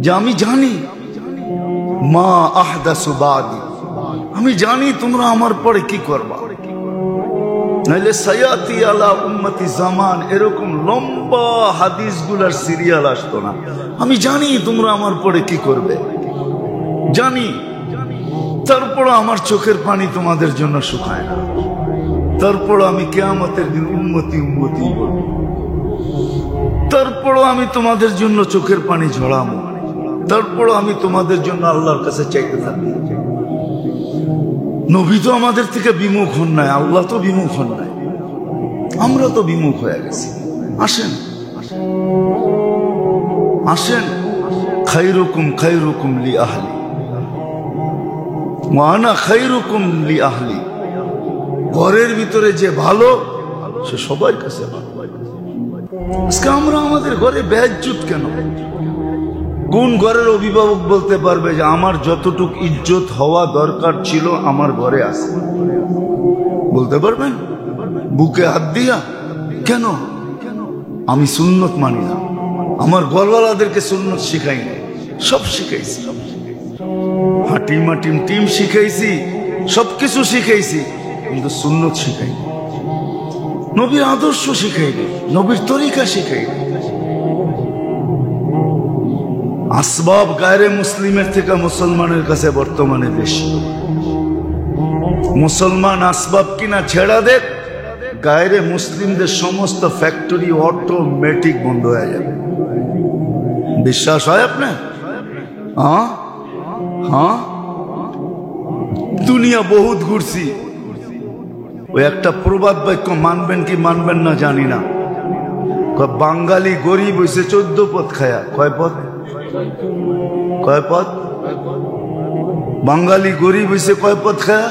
যে আমি জানি মা আহদাসু বাদি, আমি জানি তোমরা আমার পরে কি করবা, নাইলে সায়াতি আলা উম্মতি জামান, এরকম লম্বা হাদিসগুলার সিরিয়াল আসতো না। আমি জানি তোমরা আমার পরে কি করবে, জানি। তারপর আমার চোখের পানি তোমাদের জন্য শুকায় না। তারপর আমি কিয়ামতের দিন উম্মতি উম্মতি বলবো। তারপরও আমি তোমাদের জন্য চোখের পানি ঝরাবো। তারপরও আমি তোমাদের জন্য আল্লাহর কাছে চাইতে থাকি। নবী তো আমাদের থেকে বিমুখ হন নাই, আল্লাহ তো বিমুখ হন নাই, আমরা তো বিমুখ হয়ে গেছি। আসেন আসেন, খায়রুকুম খায়রুকুম লি আহলি ওয়া আনা খায়রুকুম লি আহলি। ঘরের ভিতরে যে ভালো সে সবার কাছে ভালো। আজকে আমরা আমাদের ঘরে বেইজ্জত কেন? কোন ঘরের অভিভাবক বলতে পারবে যে আমার যতটুক ইজ্জত হওয়া দরকার ছিল আমার ঘরে আছে? বলতে পারবেন বুকে হাত দিয়া? কেন? আমি সুন্নত মানি না। আমার ঘরওয়ালাদেরকে সুন্নত শিখাই না, সব শিখাইছি, হাঁটি মাটিম টিম শিখাইছি, সবকিছু শিখাইছি, কিন্তু সুন্নত শিখাইনি। নবীর আদর্শ শিখাইনি, নবীর তরিকা শিখাইনি। আসবাব গায়রে মুসলিমের থেকে মুসলমানের কাছে বর্তমানে বেশি। মুসলমান আসবাব কিনা ছেড়া দেখ, গায়রে মুসলিমদের সমস্ত ফ্যাক্টরি অটোমেটিক বন্ধ হয়ে যাবে। বিশ্বাস হয় আপনার? হ্যাঁ হ্যাঁ, দুনিয়া বহুত ঘুরছি। ওই একটা প্রবাদ বাক্য মানবেন কি মানবেন না জানি না, বাঙালি গরিব হইছে 14 পদ খায়া। কয় পদ? কয় পদ? বাঙালি গরিব হইছে কয় পদ খায়া?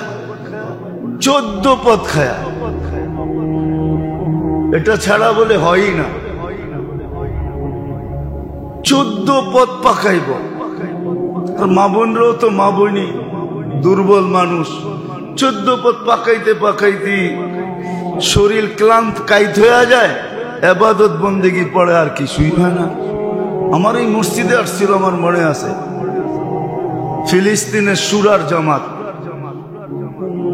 14 পদ খায়া। এটা ছাড়া বলে হয়ই না। 14 পদ পাকাইব। আর মা বোনরাও তো মা বোনই, দুর্বল মানুষ। 14 পদ পাকাইতে পাকাইতে শরীর ক্লান্ত কাইত হয়ে যায়, এবাদত বন্দেগি পড়ে আর কিছুই হয় না। আমার এই মসজিদে আসছিল, আমার মনে আছে, ফিলিস্তিনের সুরার জামাত।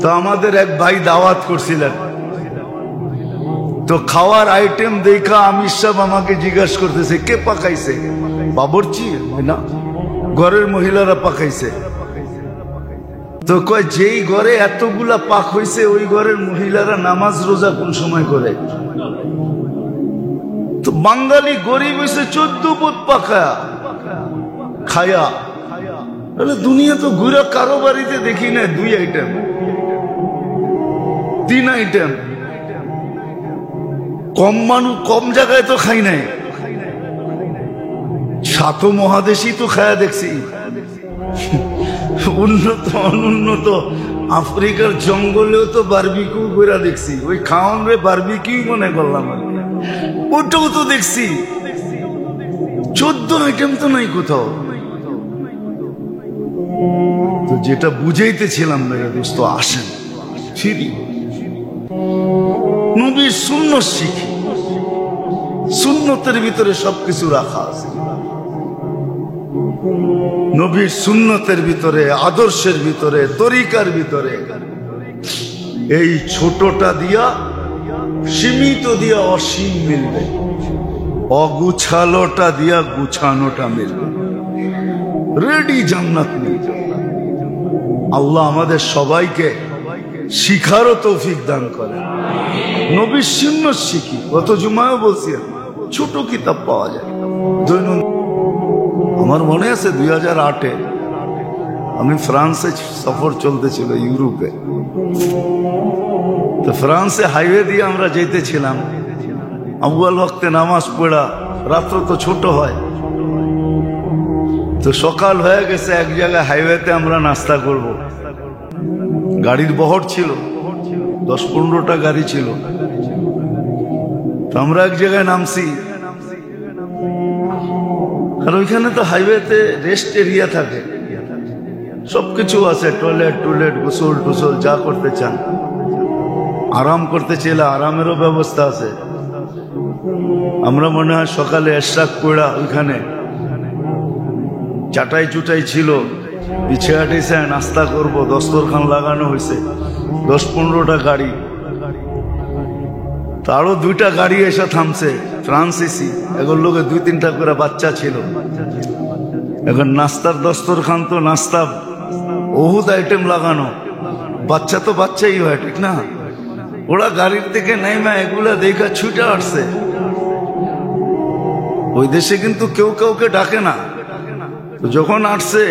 তো আমাদের এক ভাই দাওয়াত করছিলেন, তো খাওয়ার আইটেম দেখা আমির সাহেব আমাকে জিজ্ঞাসা করতেছে কে পাকাইছে? বাবরচি না, ঘরের মহিলারা পাকাইছে। তো কয় যেই ঘরে এতগুলা পাক হইছে ওই ঘরের মহিলারা নামাজ রোজা কোন সময় করে? তো বাঙালি গরিব হইছে 14 পদ পাকা খায়া। তাহলে দুনিয়া তো ঘুরে কারো বাড়িতে দেখি না 2 আইটেম 3 আইটেম। কম মানুষ কম জায়গায় তো খাই নাই, 7 মহাদেশই তো খায়া দেখছি। উন্নত অনুন্নত আফ্রিকার জঙ্গলেও তো বারবিকিউ করে দেখছি। ওই খাওয়ান রে বারবিকিউ মনে করলাম, ওটাও তো দেখছি। 14 আইটেম তো নাই কোথাও। তো যেটা বুঝাইতেছিলাম না দোস্ত, আসেন ফিরি নবীর সুন্নত শিখি। সুন্নতের ভিতরে সবকিছু রাখা আছে। নবীর সুন্নতের ভিতরে, আদর্শের ভিতরে, তরিকার ভিতরে এই ছোটটা দিয়া, সীমিত দিয়া অসীম মিলবে, অগুছালোটা দিয়া গুছানোটা মিলবে, রেডি জান্নাত মিলবে। আল্লাহ আমাদের সবাইকে শিখারও তৌফিক দান করে। নবীর সুন্নাত শিখি। গত জুমায়ও বলছি, ছোট কিতাব পাওয়া যায় দৈনন্দিন। আমার মনে আছে 2008-এ আমি ফ্রান্সে সফর চলতেছিল, ইউরোপে। তো ফ্রান্সে হাইওয়ে দিয়ে আমরা যেতেছিলাম। আউয়াল ওয়াক্তে নামাজ পড়া, রাত্র তো ছোট হয়, তো সকাল হয়ে গেছে। এক জায়গায় হাইওয়েতে আমরা নাস্তা করব। গাড়ির বহর ছিল, 10-15টা গাড়ি ছিল। তো আমরা এক জায়গায় নামছি, আর ওইখানে তো হাইওয়েতে রেস্ট এরিয়া থাকে, সবকিছু আছে, টয়লেট টয়লেট, গোসল টোসল, যা করতে চান। আরাম করতে চাইলে আরামেরও ব্যবস্থা আছে। আমরা মনে হয় সকালে এশরাক পড়া, ওইখানে চাটাই চুটাই ছিল, পিছিয়ে আটিছে নাস্তা করব, দস্তরখান লাগানো হয়েছে। 10-15টা গাড়ি, তারও 2টা গাড়ি এসে থামছে, ফ্রান্সিসি। এগুলোর লোকে 2-3টা করে বাচ্চা ছিল। এখন নাস্তার দস্তরখান তো নাস্তা বহুত আইটেম লাগানো, বাচ্চা তো বাচ্চাই হয়, ঠিক না? ওরা গাড়ির থেকে নেমে এগুলা দেখা ছুটে আসছে। ওই দেশে কিন্তু কেউ কাউকে ডাকে না। তো যখন আসছে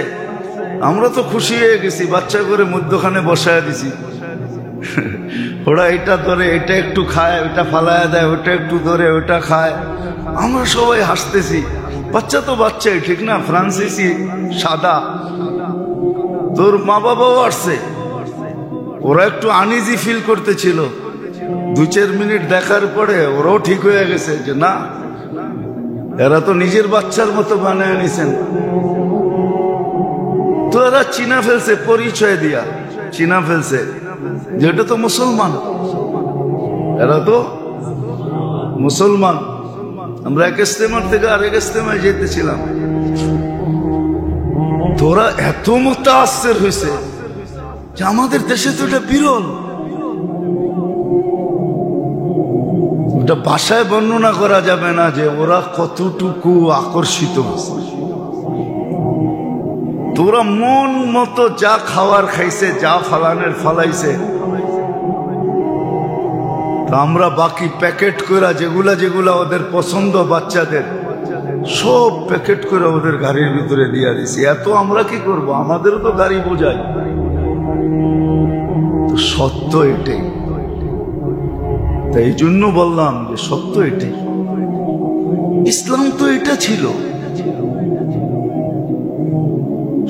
আমরা তো খুশি হয়ে গেছি, বাচ্চা করে মধ্যখানে বসায় দিছি। ওরা এটা ধরে, এটা একটু খায়, ওটা ফালায় দেয়, ওটা একটু ধরে, ওটা খায়। আমরা সবাই হাসতেছি, বাচ্চা তো বাচ্চাই, ঠিক না? ফ্রান্সিসি সাদা, তোর মা বাবাও আসছে। ওরা একটু আনইজি ফিল করতেছিল। 2-4 মিনিট দেখার পরে ওরাও ঠিক হয়ে গেছে যে না, এরা তো নিজের বাচ্চার মতো বানায় নিছেন। তো এরা চিনা ফেলছে, পরিচয় দিয়া চিনা ফেলছে যে এটা তো মুসলমান, এরা তো মুসলমান। আমরা এক ইস্তেমার থেকে আরেক ইস্তেমায় যেতেছিলাম, তোরা এত মুতাআসসির হয়েছে যে আমাদের দেশে তো এটা বিরল। ওটা ভাষায় বর্ণনা করা যাবে না যে ওরা কতটুকু আকর্ষিত হয়েছে। তোরা মন মতো যা খাওয়ার খাইছে, যা ফালানের ফালাইছে। আমরা বাকি প্যাকেট করে যেগুলা যেগুলা ওদের পছন্দ বাচ্চাদের, সব প্যাকেট করে ওদের গাড়ির ভিতরে দিয়ে দিছি। এত আমরা কি করব? আমাদেরও তো গাড়ি বোঝাই। সত্য এটাই। তাই এই জন্য বললাম যে সত্য এটাই। ইসলাম তো এটা ছিল,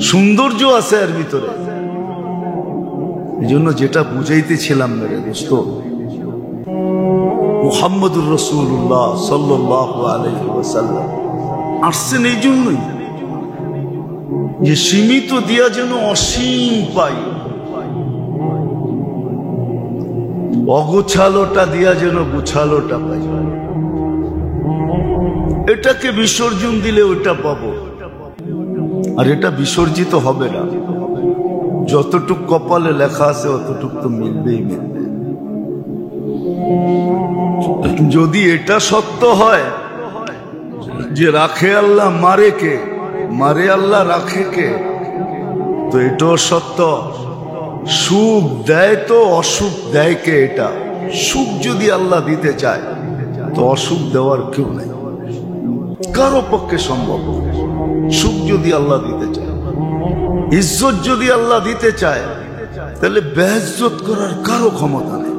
সৌন্দর্য আছে এর ভিতরে। এই জন্য যেটা বুঝাইতেছিলাম মেরে দোস্ত, মুহাম্মদুর রাসূলুল্লাহ সাল্লাল্লাহু আলাইহি ওয়াসাল্লাম আসছেন এই জন্যই যে সীমিত দিয়া যেন অসীম পাই, অগোছালোটা দিয়া যেন গুছালোটা পাই। এটাকে বিসর্জন দিলে ওটা পাবো, আর এটা বিসর্জিত হবে না। যতটুক কপালে লেখা আছে অতটুক তো মিলবেই মিলবে। যদি এটা সত্য হয় যে রাখে আল্লাহ মারে কে, মারে আল্লাহ রাখে কে, তো এটাও সত্য। সুখ দেয় তো অসুখ দেয় কে? এটা সুখ যদি আল্লাহ দিতে চায় তো অসুখ দেওয়ার কেউ নাই, কারো পক্ষে সম্ভব। সুখ যদি আল্লাহ দিতে চায়, ইজ্জত যদি আল্লাহ দিতে চায়, তাহলে বেইজ্জত করার কারো ক্ষমতা নেই।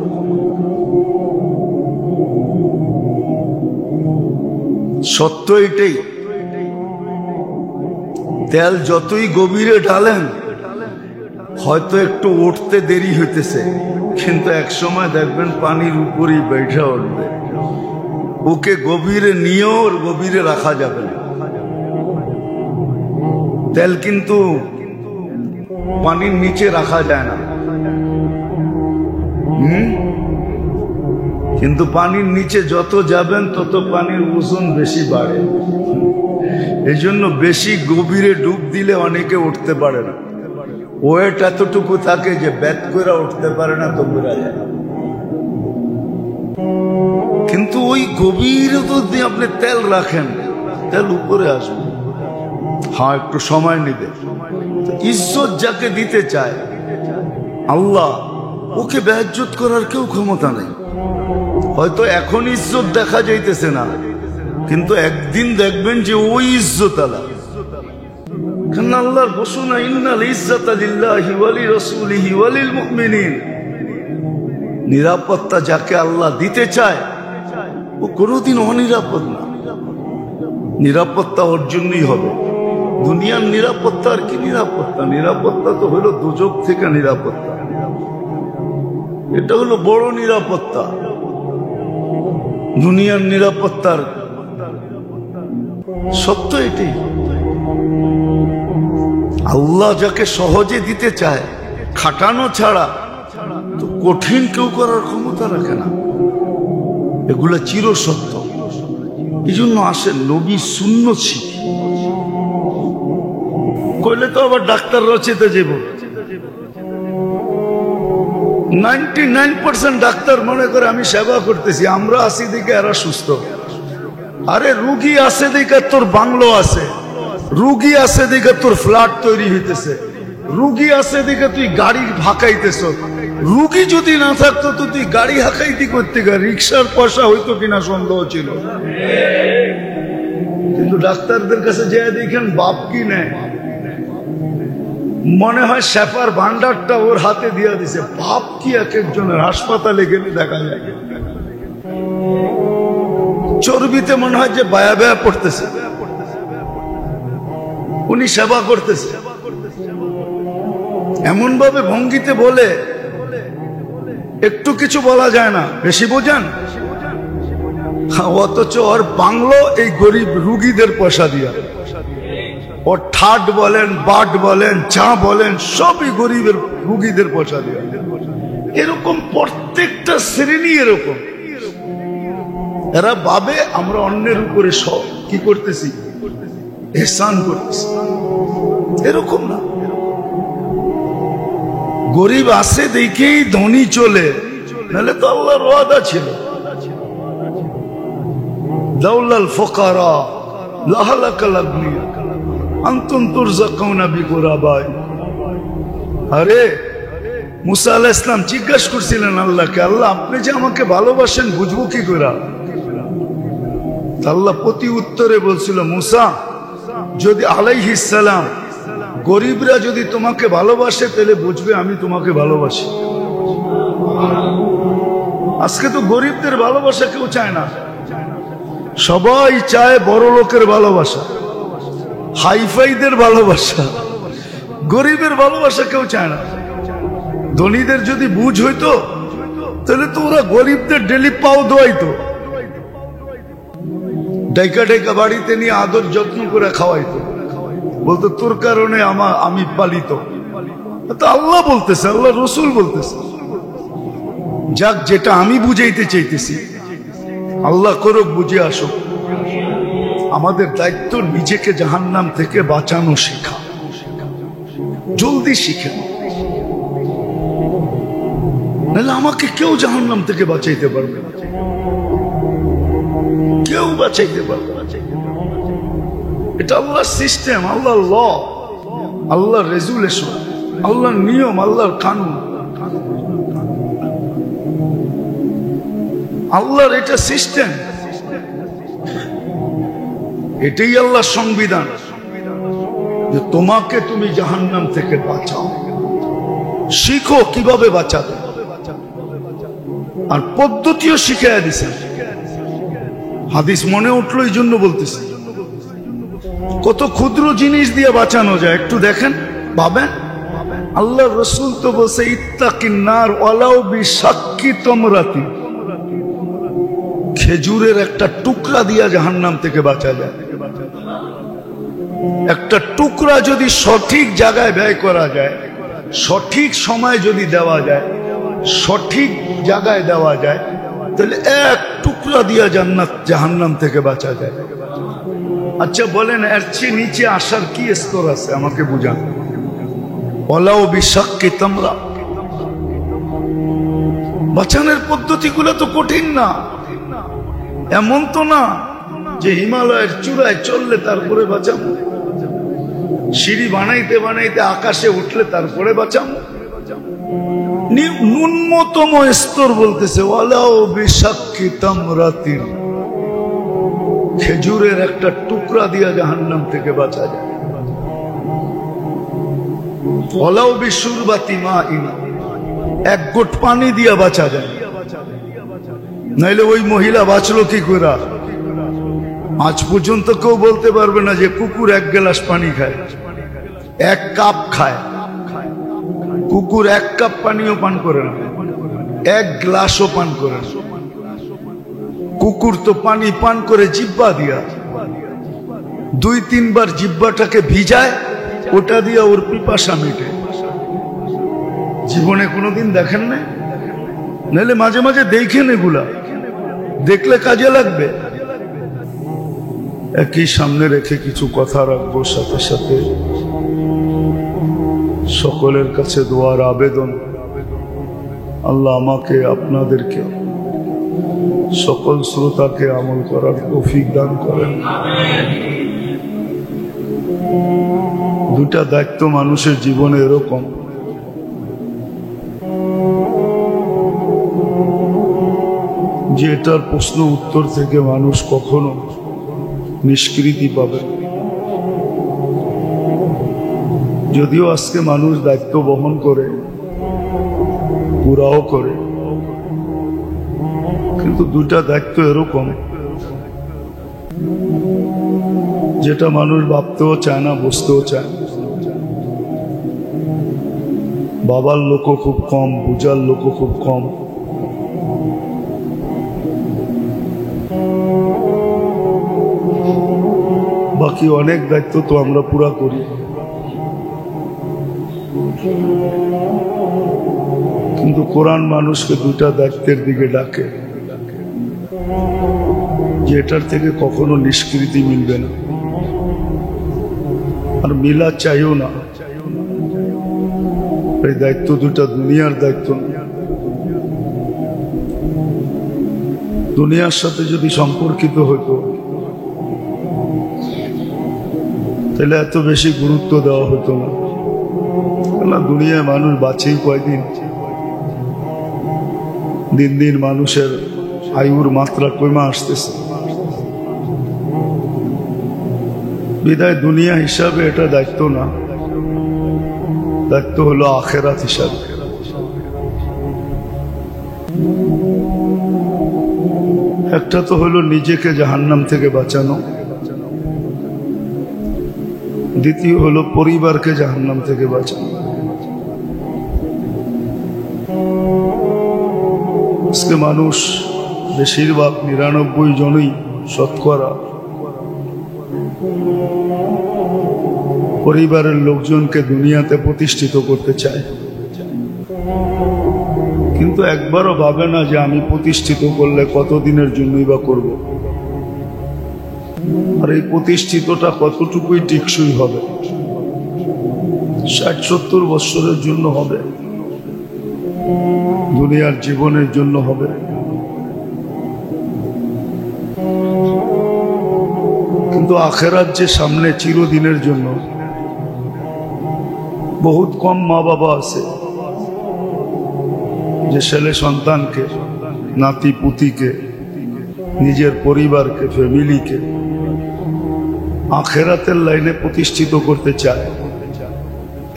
সত্য এটাই। তেল যতই গভীরে ঢালেন হয়তো একটু উঠতে দেরি হইতেছে, কিন্তু এক সময় দেখবেন পানির উপরেই বেঠে উঠবে। ওকে গভীরে নিয়েও ওর গভীরে রাখা যাবে না। তেল কিন্তু পানির নিচে রাখা যায় না, কিন্তু পানির নিচে যত যাবেন তত পানির ওজন বেশি বাড়ে। এই জন্য বেশি গভীরে ডুব দিলে অনেকে উঠতে পারে না। ওয়েট এতটুকু থাকে যে ব্যাত করে উঠতে পারে না, তো বেড়া যায়। কিন্তু ওই গভীরে যদি আপনি তেল রাখেন, তেল উপরে আসবে। হ্যাঁ, একটু সময় নিবে। ইজ্জত যাকে দিতে চায় আল্লাহ, ওকে বেইজ্জত করার কেউ ক্ষমতা নেই। হয়তো এখন ইজ্জত দেখা যাইতেছে না, কিন্তু একদিন দেখবেন যে ওই ইজ্জত আলা। কারণ আল্লাহর ঘোষণা, ইন্নাল ইজ্জাতা লিল্লাহি ওয়া লিরাসূলিহি ওয়া লিল মুমিনিন। নিরাপত্তা যাকে আল্লাহ দিতে চায় ও কোনোদিন অনিরাপদ না। নিরাপত্তা ওর জন্যই হবে। দুনিয়ার নিরাপত্তা আর কি নিরাপত্তা? নিরাপত্তা তো হলো দোজখ থেকে নিরাপত্তা। এটা হলো বড় নিরাপত্তা। দুনিয়ার নিরাপত্তার সত্য এটি। আল্লাহ যাকে সহজে দিতে চায়, খাটানো ছাড়া, তো কঠিন কেউ করার ক্ষমতা রাখে না। এগুলো চিরসত্য। এই জন্য আসেন নবীর সুন্নত শিখি। কইলে তো আবার ডাক্তার রচিতে যাব। 99% ডাক্তার মনে করে আমি সেবা করতেছি, আমরা আছি দিকে এরা সুস্থ। আরে রুগী আছে দিকে তোর বাংলো আছে, রুগী আছে দিকে তোর ফ্ল্যাট তৈরি হইতেছে, রুগী আছে দিকে তুই গাড়ি হাঁকাইতেছ। রুগী যদি না থাকতো তো তুই গাড়ি হাঁকাইতি করতে গা, রিক্সার পয়সা হইতো কিনা সন্দেহ ছিল। কিন্তু ডাক্তারদের কাছে যে দেখেন বাপ কি নেয়, মনে হয় শেফার ভান্ডারটা ওর হাতে দিয়ে দিছে। বাপ কি এক একজনের হাসপাতালে গেলে দেখা যায় চর্বিতে মনে হয় যে বায়া বায়া পড়তেছে, উনি সেবা করতেছে। এমন ভাবে ভঙ্গিতে বলে একটু কিছু বলা যায় না, বেশি বোঝেন। অথচ ওর বাংলো এই গরিব রুগীদের পয়সা দিয়া। ওর ঠাট বলেন, বাট বলেন, চা বলেন, সবই গরিবের রুগীদের পয়সা দিয়া। এরকম প্রত্যেকটা শ্রেণী এরকম। এরা ভাবে আমরা অন্যের উপরে সব কি করতেছি, এহসান করতেছি। এরকম না। গরিব আছে দেখেই ধনী চলে, নাহলে তো আল্লাহর ওয়াদা ছিল, দাউলাল ফুকারা লাহালাকাল আগনিয়া আনতুম তুরযাকুনা বিগুরাবাই। আরে মুসা আলাইহিস সালাম জিজ্ঞাসা করছিলেন আল্লাহকে, আল্লাহ আপনি যে আমাকে ভালোবাসেন বুঝবো কি করে? আল্লাহ প্রতি উত্তরে বলছিল, মুসা যদি আলাইহিস সালাম গরিবরা যদি তোমাকে ভালোবাসে তাহলে বুঝবে আমি তোমাকে ভালোবাসি। আজকে তো গরিবদের ভালোবাসা কেউ চায় না, সবাই চায় বড় লোকের ভালোবাসা, হাইফাইদের ভালোবাসা। গরিবের ভালোবাসা কেউ চায় না। ধনীদের যদি বুঝ হইতো তাহলে তো ওরা গরিবদের ডেলি পাও দোয়াইতো, ডাইকা ডাইকা বাড়িতে নিয়ে আদর যত্ন করে খাওয়াইতো, বলতো তোর কারণে আমি পালিত। তো আল্লাহ বলতেছে, আল্লাহ রসুল বলতেছে। যাক, যেটা আমি বুঝাইতে চাইতেছি আল্লাহ করুক, বুঝে আসুক। আমাদের দায়িত্ব নিজেকে জাহান্নাম থেকে বাঁচানো শেখা। জলদি শিখেন, নাহলে আমাকে কেউ জাহান্নাম থেকে বাঁচাইতে পারবে না, কেউ বাঁচাইতে পারবে না। এটা আল্লাহর সিস্টেম, আল্লাহর ল, আল্লাহর রেজুলেশন, আল্লাহর নিয়ম, আল্লাহর কানুন, আল্লাহর এটা সিস্টেম। এটাই আল্লাহর সংবিধান যে তোমাকে তুমি জাহান্নাম থেকে বাঁচাও। শিখো কিভাবে বাঁচাবে, আর পদ্ধতিও শিখিয়ে দিছেন। হাদিস মনে উঠলো এই জন্য বলতেছি, কত ক্ষুদ্র জিনিস দিয়ে বাঁচানো যায় একটু দেখেন, ভাবেন। আল্লাহ রসুল তো বলছে ইত্তাকিন নার ওয়ালাউ বিশাক্কি তামরাতি। খেজুরের একটা টুকরা দিয়া জাহান্নাম থেকে বাঁচা যায়। একটা টুকরা যদি সঠিক জায়গায় ব্যয় করা যায়, সঠিক সময় যদি দেওয়া যায়, সঠিক জায়গায় দেওয়া যায়, তাহলে এক টুকরা দিয়া জান্নাত জাহান্নাম থেকে বাঁচা যায়। আচ্ছা বলেন, এর চেয়ে নিচে আসার কি স্তর আছে আমাকে বুঝান। ওয়ালাউ বিশাক্কি তামরা, বাঁচানোর পদ্ধতিগুলো তো কঠিন না। এমন তো না যে হিমালয়ের চূড়ায় চললে তারপরে বাঁচাবো, সিঁড়ি বানাইতে বানাইতে আকাশে উঠলে তারপরে বাঁচাবো। ন্যূনতম স্তর বলতেছে ওয়ালাউ বিশাক্কি তামরাতিন, খেজুরের একটা টুকরা দিয়া জাহান্নাম থেকে বাঁচা যায়। ওয়ালাউ বিশুরবাতি মাইন, এক গোট পানি দিয়া বাঁচা যায়। নাইলে ওই মহিলা বাঁচলো কি করে? আজ পর্যন্ত কেউ বলতে পারবে না যে কুকুর এক গ্লাস পানি খায়, এক কাপ খায়। কুকুর এক কাপ পানিও পান করে না, এক গ্লাসও পান করে না। কুকুর তো পানি পান করে জিব্বা দিয়া, 2-3 বার জিব্বাটাকে ভিজায়, ওটা দিয়া ওর পিপাসা মিটে। জীবনে কোনোদিন দেখেন না? নাহলে মাঝে মাঝে দেখেন, এগুলা দেখলে কাজে লাগবে। একই সামনে রেখে কিছু কথা রাখবো, সাথে সাথে সকলের কাছে দোয়ার আবেদন, আল্লাহ আমাকে আপনাদেরকে সকল শ্রোতাকে আমল করার তৌফিক দান করেন। দুটা দায়িত্ব মানুষের জীবনে এরকম, যে এটার প্রশ্ন উত্তর থেকে মানুষ কখনো নিষ্কৃতি পাবে। যদিও আজকে মানুষ দায়িত্ব বহন করে, পুরাও করে, কিন্তু দুটা দায়িত্ব এরকম যেটা মানুষ ভাবতেও চায় না, বুঝতেও চায় না। বাবার লোকও খুব কম, বুঝার লোকও খুব কম। বাকি অনেক দায়িত্ব তো আমরা পুরা করি, কিন্তু কোরআন মানুষকে দুটা দায়িত্বের দিকে ডাকে, যে এটার থেকে কখনো নিষ্কৃতি মিলবে না, আর মিলা চাইও না। এই দায়িত্ব দুটা দুনিয়ার দায়িত্ব না। দুনিয়ার সাথে যদি সম্পর্কিত হতো তাহলে এত বেশি গুরুত্ব দেওয়া হতো না। কেননা দুনিয়ায় মানুষ বাঁচেই কয়দিন, দিন দিন মানুষের আয়ুর মাত্রা কমে আসতেছে। বিদায় দুনিয়া হিসাবে এটা দায়িত্ব না, দায়িত্ব হলো আখেরাত হিসাবে। একটা তো হলো নিজেকে জাহান্নাম থেকে বাঁচানো, দ্বিতীয় হলো পরিবারকে জাহান্নাম থেকে বাঁচানো। আজকে মানুষ বেশিরভাগ 99 জনই শতকরা পরিবারের লোকজনকে দুনিয়াতে প্রতিষ্ঠিত করতে চায়, কিন্তু একবারও ভাবে না যে আমি প্রতিষ্ঠিত করলে কতদিনের জন্যই বা করব, আর এই প্রতিষ্ঠিতটা কতটুকুই টিকসই হবে। 60-70 বছরের জন্য হবে, দুনিয়ার জীবনের জন্য হবে। কিন্তু আখেরাত যে সামনে, চিরদিনের জন্য। বহুত কম মা বাবা আছে যে ছেলে সন্তানকে, নাতি পুতিকে, নিজের পরিবারকে, ফ্যামিলিকে আখেরাতের লাইনে প্রতিষ্ঠিত করতে চায়।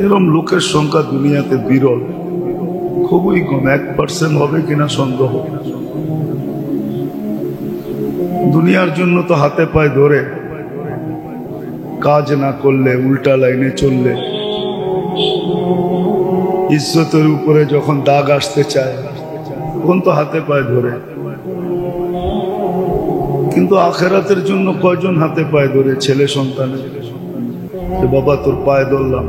এরকম লোকের সংখ্যা দুনিয়াতে বিরল, খুবই কম, 1% হবে কিনা সন্দেহ। দুনিয়ার জন্য তো হাতে পায়ে ধরে কাজ না করলে, উল্টা লাইনে চললে, ইজ্জতের উপরে যখন দাগ আসতে চায় তখন তো হাতে পায়ে ধরে। কিন্তু আখেরাতের জন্য কয়জন হাতে পায়ে ধরে? ছেলে সন্তানের, যে বাবা তোর পায়ে ধরলাম।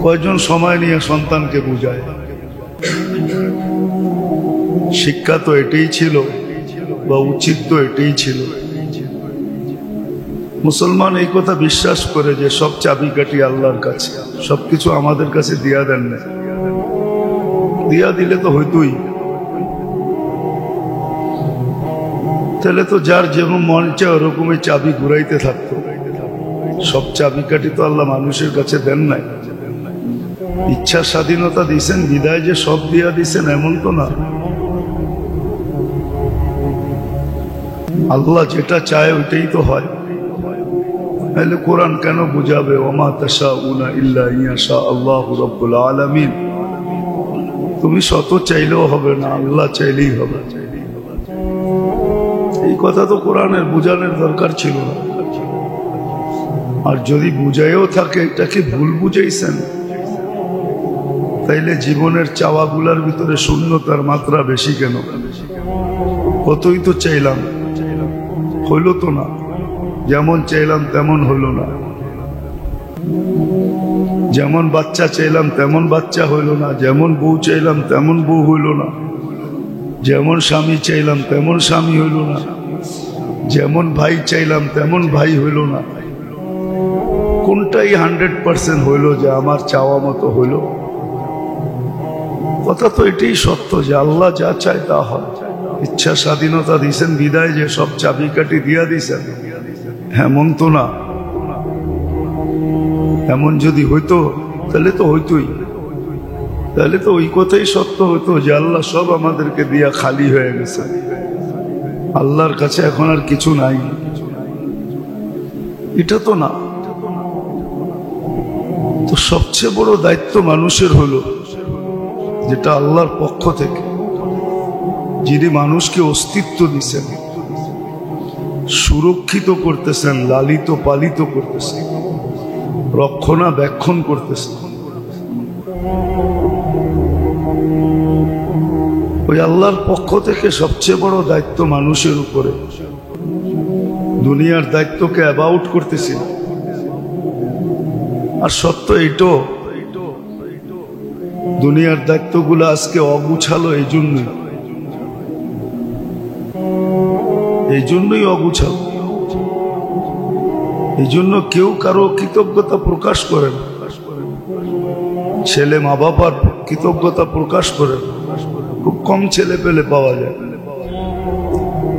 কয়জন সময় নিয়ে সন্তানকে বুঝায়? শিক্ষা তো এটাই ছিল, বা উচিত তো এটাই ছিল মুসলমান এই কথা বিশ্বাস করে যে সব চাবিকাঠি আল্লাহর কাছে, সবকিছু আমাদের কাছে দিয়া দেন না। দিয়া দিলে তো হইতই, তাহলে তো যার যেমন মন চায় ওরকমই চাবি ঘুরাইতে থাকতো। সব চাবিকাঠি তো আল্লাহ মানুষের কাছে দেন নাই। ইচ্ছা স্বাধীনতা দিয়েছেন বিদায় যে সব দিয়া দিছেন এমন তো না। আল্লাহ যেটা চায় ওইটাই তো হয়। তাহলে কোরআন কেন বুঝাবে ওমা তাশাউনা ইল্লা ইয়াশা আল্লাহু রাব্বুল আলামিন? তুমি শত চাইলেও হবে না, আল্লাহ চাইলেই হবে। এই কথা তো কোরআনের বুঝানোর দরকার ছিল না। আর যদি বুঝাইও থাকে এটাকে ভুল বুঝাইছেন, তাইলে জীবনের চাওয়াগুলার ভিতরে শূন্যতার মাত্রা বেশি কেন? কতই তো চাইলাম, হইল তো না। যেমন চাইলাম তেমন হইল না। যেমন বাচ্চা চাইলাম তেমন বাচ্চা হইল না। যেমন বউ চাইলাম তেমন বউ হইল না। যেমন স্বামী চাইলাম তেমন স্বামী হইল না। যেমন ভাই চাইলাম তেমন ভাই হইল না। কোনটাই 100% হইল যে আমার চাওয়া মতো হইল? কথা তো এটাই সত্য যে আল্লাহ যা চায় তা হয়। ইচ্ছা স্বাধীনতা দিয়েছেন বিদায় যে সব চাবিকাঠি দিয়া দিয়েছেন এমন তো না। এমন যদি হইতো তাহলে তো হইতই, তাহলে তো ওই কথাই সত্য হইতো যে আল্লাহ সব আমাদেরকে দিয়া খালি হয়ে গেছে, আল্লাহর কাছে এখন আর কিছু নাই। এটা তো না। তো সবচেয়ে বড় দায়িত্ব মানুষের হলো, যেটা আল্লাহর পক্ষ থেকে, যিনি মানুষকে অস্তিত্ব দিচ্ছেন, সুরক্ষিত করতেছেন, লালিত পালিত করতেছেন, রক্ষণাবেক্ষণ করতেছেন। ওই আল্লাহর পক্ষ থেকে সবচেয়ে বড় দায়িত্ব মানুষের উপরে। দুনিয়ার দায়িত্বকে অ্যাবাউট করতেছি না। আর সত্য এইটাও, দুনিয়ার দায়িত্বগুলো আজকে অগুছালো এই জন্যই অগুছালো। এই জন্য কেউ কারো কৃতজ্ঞতা প্রকাশ করে না। ছেলে মা বাবার কৃতজ্ঞতা প্রকাশ করে না। খুব কম ছেলে পেলে পাওয়া যায়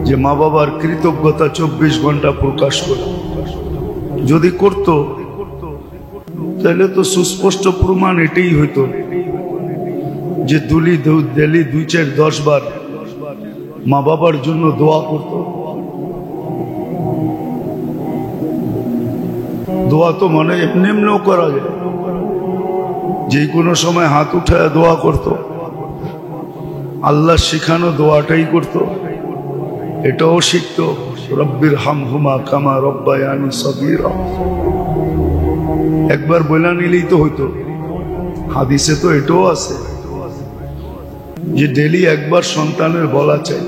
যে মা বাবার কৃতজ্ঞতা 24 ঘন্টা প্রকাশ করে। যদি করত তাহলে তো সুস্পষ্ট প্রমাণ এটাই হইতো যে ডেলি 2-4-10 বার মা বাবার জন্য দোয়া করত। দোয়া তো মানে এমনি এমনিও করা যায়, যে কোনো সময় হাত উঠায় দোয়া করত। আল্লাহ শিখানো দোয়াটাই করত, এটাও শিখত। রব্বির হামহুমা কামা রব্বায়ানি সগীরা। একবার বলা নিলেই তো হইতো। হাদিসে তো এটাও আছে যে ডেলি একবার সন্তানের বলা চাই,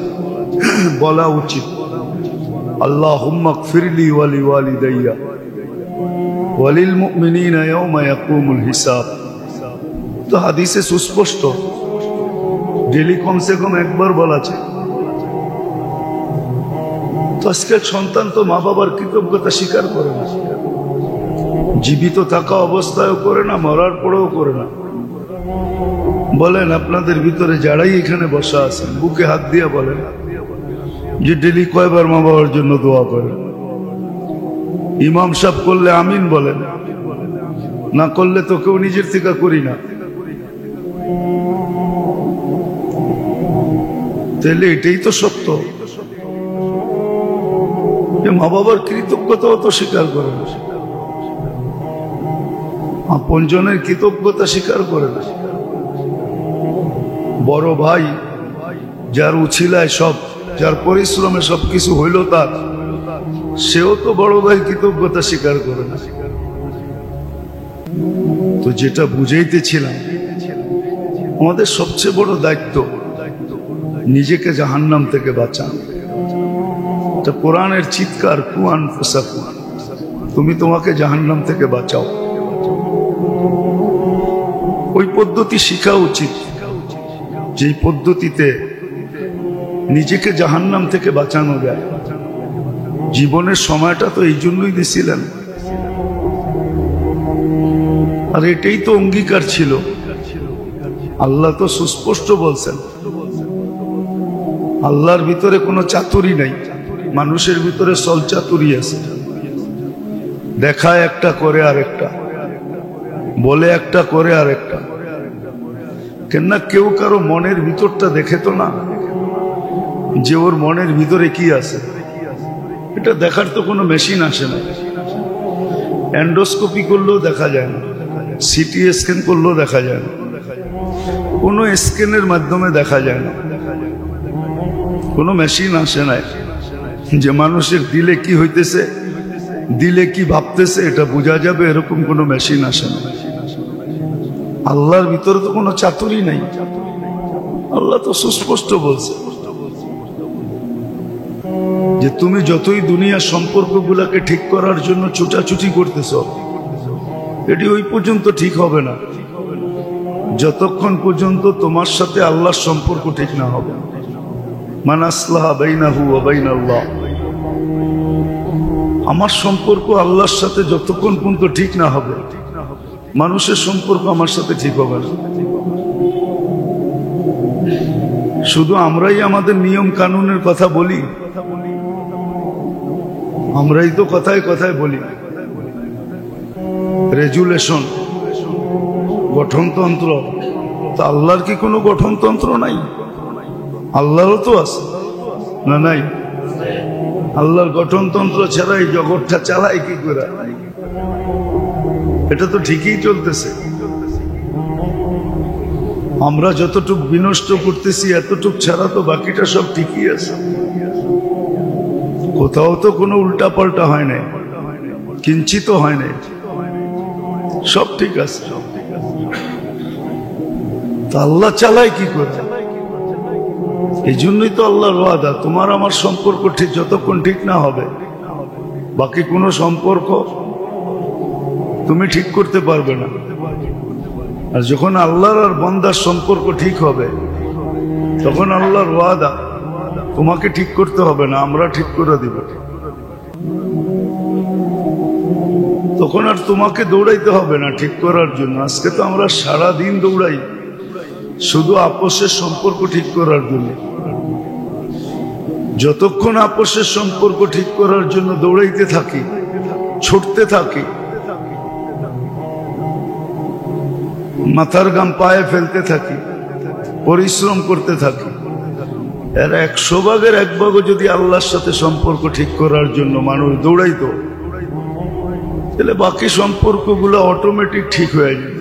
বলা উচিত, আল্লাহুম্মা গফিরলি ওয়ালি ওয়ালিদাইয়া ওয়ালিল মুমিনিনা ইয়াওমা ইয়াকুমুল হিসাব। তো হাদিসে সুস্পষ্ট ডেলি কমসে কম একবার বলা চাই। তো আজকের সন্তান তো মা বাবার কৃতজ্ঞতা স্বীকার করে না। জীবিত থাকা অবস্থায়ও করে না, মরার পরেও করে না। বলেন আপনাদের ভিতরে যারাই এখানে বসা আছেন, বুকে হাত দিয়ে বলেন যে ডেলি কয়বার মা বাবার জন্য দোয়া করেন? ইমাম সাহেব করলে আমিন বলেন, না করলে তো কেউ নিজের থেকে করি না। তাহলে এটাই তো সত্য যে মা বাবার কৃতজ্ঞতাও তো স্বীকার করে না, আপনজনের কৃতজ্ঞতা স্বীকার করে না। বড় ভাই যার উছিলায় সব, যার পরিশ্রমে সবকিছু হইল তার, সেও তো বড় ভাই কৃতজ্ঞতা স্বীকার করে না। তো যেটা বুঝাইতেছিলাম, আমাদের সবচেয়ে বড় দায়িত্ব নিজেকে জাহান্নাম থেকে বাঁচানো। এটা কোরআনের চিৎকার, কুয়ান ফুসাকু, তুমি তোমাকে জাহান্নাম থেকে বাঁচাও। ওই পদ্ধতি শিখা উচিত, যেই পদ্ধতিতে নিজেকে জাহান্নাম থেকে বাঁচানো যায়। জীবনের সময়টা তো এই জন্যই দিছিলেন, আর এটাই তো অঙ্গীকার ছিল। আল্লাহ তো সুস্পষ্ট বলছেন, আল্লাহর ভিতরে কোনো চাতুরি নাই, মানুষের ভিতরে সল চাতুরি আছে। দেখায় একটা, করে আরেকটা, বলে একটা, করে আরেকটা। কেননা কেউ কারো মনের ভিতরটা দেখে তো না, যে ওর মনের ভিতরে কি আছে। এটা দেখার তো কোনো মেশিন আসে না। এন্ডোস্কোপি করলেও দেখা যায় না, সিটি স্ক্যান করলেও দেখা যায় না, কোনো স্ক্যানের মাধ্যমে দেখা যায় না, কোনো মেশিন আসে না যে মানুষের দিলে কি হইতেছে, দিলে কি ভাবতেছে এটা বোঝা যাবে, এরকম কোনো মেশিন আসে না। আল্লাহর ভিতরে তো কোনো চাতুরি নাই। আল্লাহ তো সুস্পষ্ট বলছে যে তুমি যতই দুনিয়ার সম্পর্কগুলোকে ঠিক করার জন্য ছুটাছুটি করতেছ, এটি ওই পর্যন্ত ঠিক হবে না যতক্ষণ পর্যন্ত তোমার সাথে আল্লাহর সম্পর্ক ঠিক না হবে। মান আসলাহা বাইনাহু ওয়া বাইনাল্লাহ, আমার সম্পর্ক আল্লাহর সাথে যতক্ষণ পর্যন্ত ঠিক না হবে, মানুষের সম্পর্ক আমার সাথে ঠিক হবে না। শুধু আমরাই আমাদের নিয়ম কানুনের কথা বলি, আমরাই তো কথায় কথায় বলি রেজুলেশন, গঠনতন্ত্র। তা আল্লাহর কি কোনো গঠনতন্ত্র নাই? আল্লাহরও তো আছে না, নাই? আল্লাহর গঠনতন্ত্র ছাড়া এই জগৎটা চালায় কি করে? এটা তো ঠিকই চলতেছে। আমরা যতটুক বিনষ্ট করতেছি এতটুক ছাড়া তো বাকিটা সব ঠিকই আছে। কোথাও তো কোনো উল্টাপাল্টা হয় নাই, কিঞ্চিত হয় নাই, সব ঠিক আছে। তা আল্লাহ চালায় কি করে? এই জন্যই তো আল্লাহর ওয়াদা, তোমার আমার সম্পর্ক ঠিক যতক্ষণ ঠিক না হবে, বাকি কোনো সম্পর্ক তুমি ঠিক করতে পারবে না। আর যখন আল্লাহর আর বান্দার সম্পর্ক ঠিক হবে, তখন আল্লাহর ওয়াদা তোমাকে ঠিক করতে হবে না, আমরা ঠিক করে দিব। তখন আর তোমাকে দৌড়াইতে হবে না ঠিক করার জন্য। আজকে তো আমরা সারা দিন দৌড়াই শুধু আপোষের সম্পর্ক ঠিক করার জন্য। যতক্ষণ আপোষের সম্পর্ক ঠিক করার জন্য দৌড়াইতে থাকি, ছুটতে থাকি, মাথার ঘাম পায়ে ফেলতে থাকি, পরিশ্রম করতে থাকি, এর 100 ভাগের 1 ভাগও যদি আল্লাহর সাথে সম্পর্ক ঠিক করার জন্য মানুষ দৌড়াইতো, তাহলে বাকি সম্পর্কগুলো অটোমেটিক ঠিক হয়ে যায়।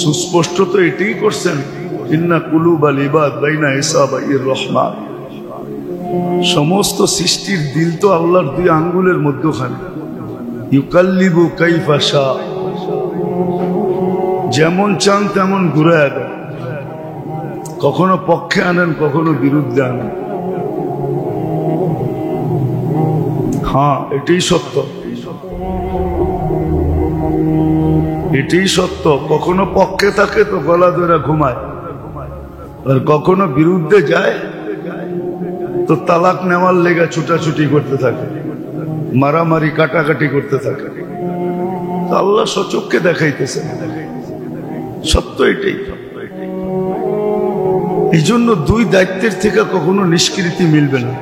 সুস্পষ্ট তো এটাই করছেন, ইন্না কুলুবাল ইবাদ বাইনা ইসাবাইর রহমান। সমস্ত সৃষ্টির দিল তো আল্লাহর 2 আঙ্গুলের মধ্যখানে। ইউকাল্লিবু কাইফা শা, যেমন চান তেমন ঘুরায় দেন, কখনো পক্ষে আনেন, কখনো বিরুদ্ধে আনেন। হ্যাঁ, এটাই সত্য, এটাই সত্য। কখনো পক্ষে থাকে তো গলা ধরে ঘুমায়, আর কখনো বিরুদ্ধে যায় তো তালাক নেওয়ার লেগে ছুটাছুটি করতে থাকে, মারামারি কাটাকাটি করতে থাকে। আল্লাহ সচক্ষে দেখাইতেছে, সত্য এটাই। এই জন্য 2 দায়িত্বের থেকে কখনো নিষ্কৃতি মিলবে না,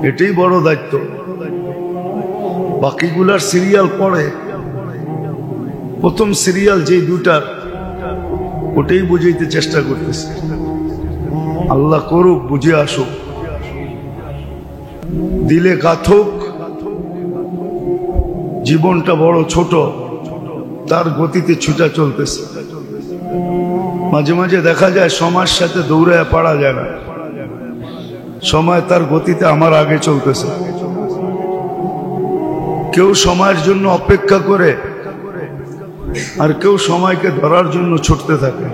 এটাই বড় দায়িত্ব। বাকিগুলার সিরিয়াল পড়ে, প্রথম সিরিয়াল যে 2টার, ওটাই বুঝাইতে চেষ্টা করতেছে। আল্লাহ করুক, বুঝে আসুক, দিলে গাথুক। জীবনটা বড় ছোট, তার গতিতে ছুটা চলতেছে। মাঝে মাঝে দেখা যায় সময়ের সাথে দৌড়ে পারা যায় না, সময় তার গতিতে আমার আগে চলতেছে। কেউ সময়ের জন্য অপেক্ষা করে, আর কেউ সময়কে ধরার জন্য ছুটতে থাকে।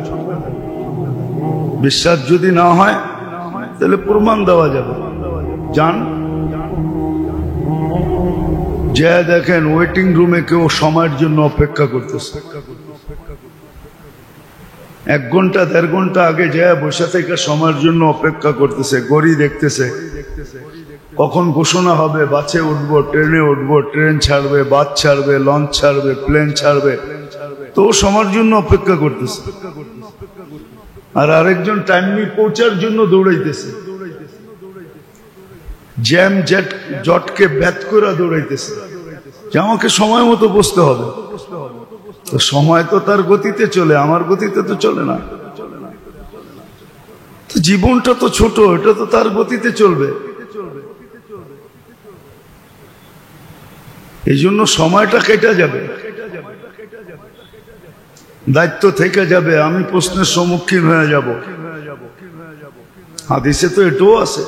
বিশ্বাস যদি না হয় তাহলে প্রমাণ দেওয়া যাবে। যান, যে দেখেন ওয়েটিং রুমে কেউ সময়ের জন্য অপেক্ষা করতেছে, 1 ঘন্টা 1.5 ঘন্টা আগে যায় বসে থেকে সময়ের জন্য অপেক্ষা করতেছে, ঘড়ি দেখতেছে, কখন ঘোষণা হবে, বাসে উঠবো, ট্রেনে উঠবো, ট্রেন ছাড়বে, বাস ছাড়বে, লঞ্চ ছাড়বে, প্লেন ছাড়বে, তো সবার জন্য অপেক্ষা করতেছে। আর আরেকজন টাইম নিয়ে পৌঁছার জন্য দৌড়াইতেছে, জ্যাম জটকে ব্যাত করে দৌড়াইতেছে যে আমাকে সময় মতো বসতে হবে। তো সময় তো তার গতিতে চলে, আমার গতিতে তো চলে না। তো জীবনটা তো ছোট, এটা তো তার গতিতে চলবে। এই জন্য সময়টা কেটে যাবে, দায়িত্ব থেকে যাবে, আমি প্রশ্নের সম্মুখীন হয়ে যাব। হাদিসে তো এটাও আছে,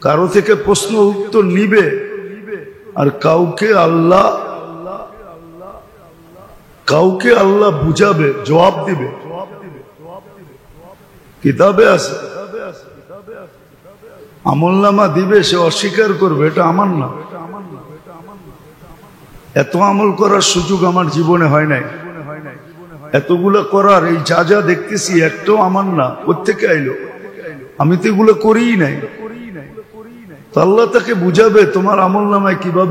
কারো থেকে প্রশ্ন উত্তর নিবে আর কাউকে আল্লাহ বুঝাবে, জবাব দিবে। কিতাবে আছে, আমলনামা দিবে, সে অস্বীকার করবে, এটা আমার না। এত আমল করার সুযোগ আমার জীবনে হয় নাই, এতগুলো করার এই যা যা দেখতেছি একটাও আমার না। কোত্থেকে আইলো? আমি তো এগুলো করিই নাই। তো আল্লাহ তাকে বুঝাবে তোমার আমল নামায় কিভাবে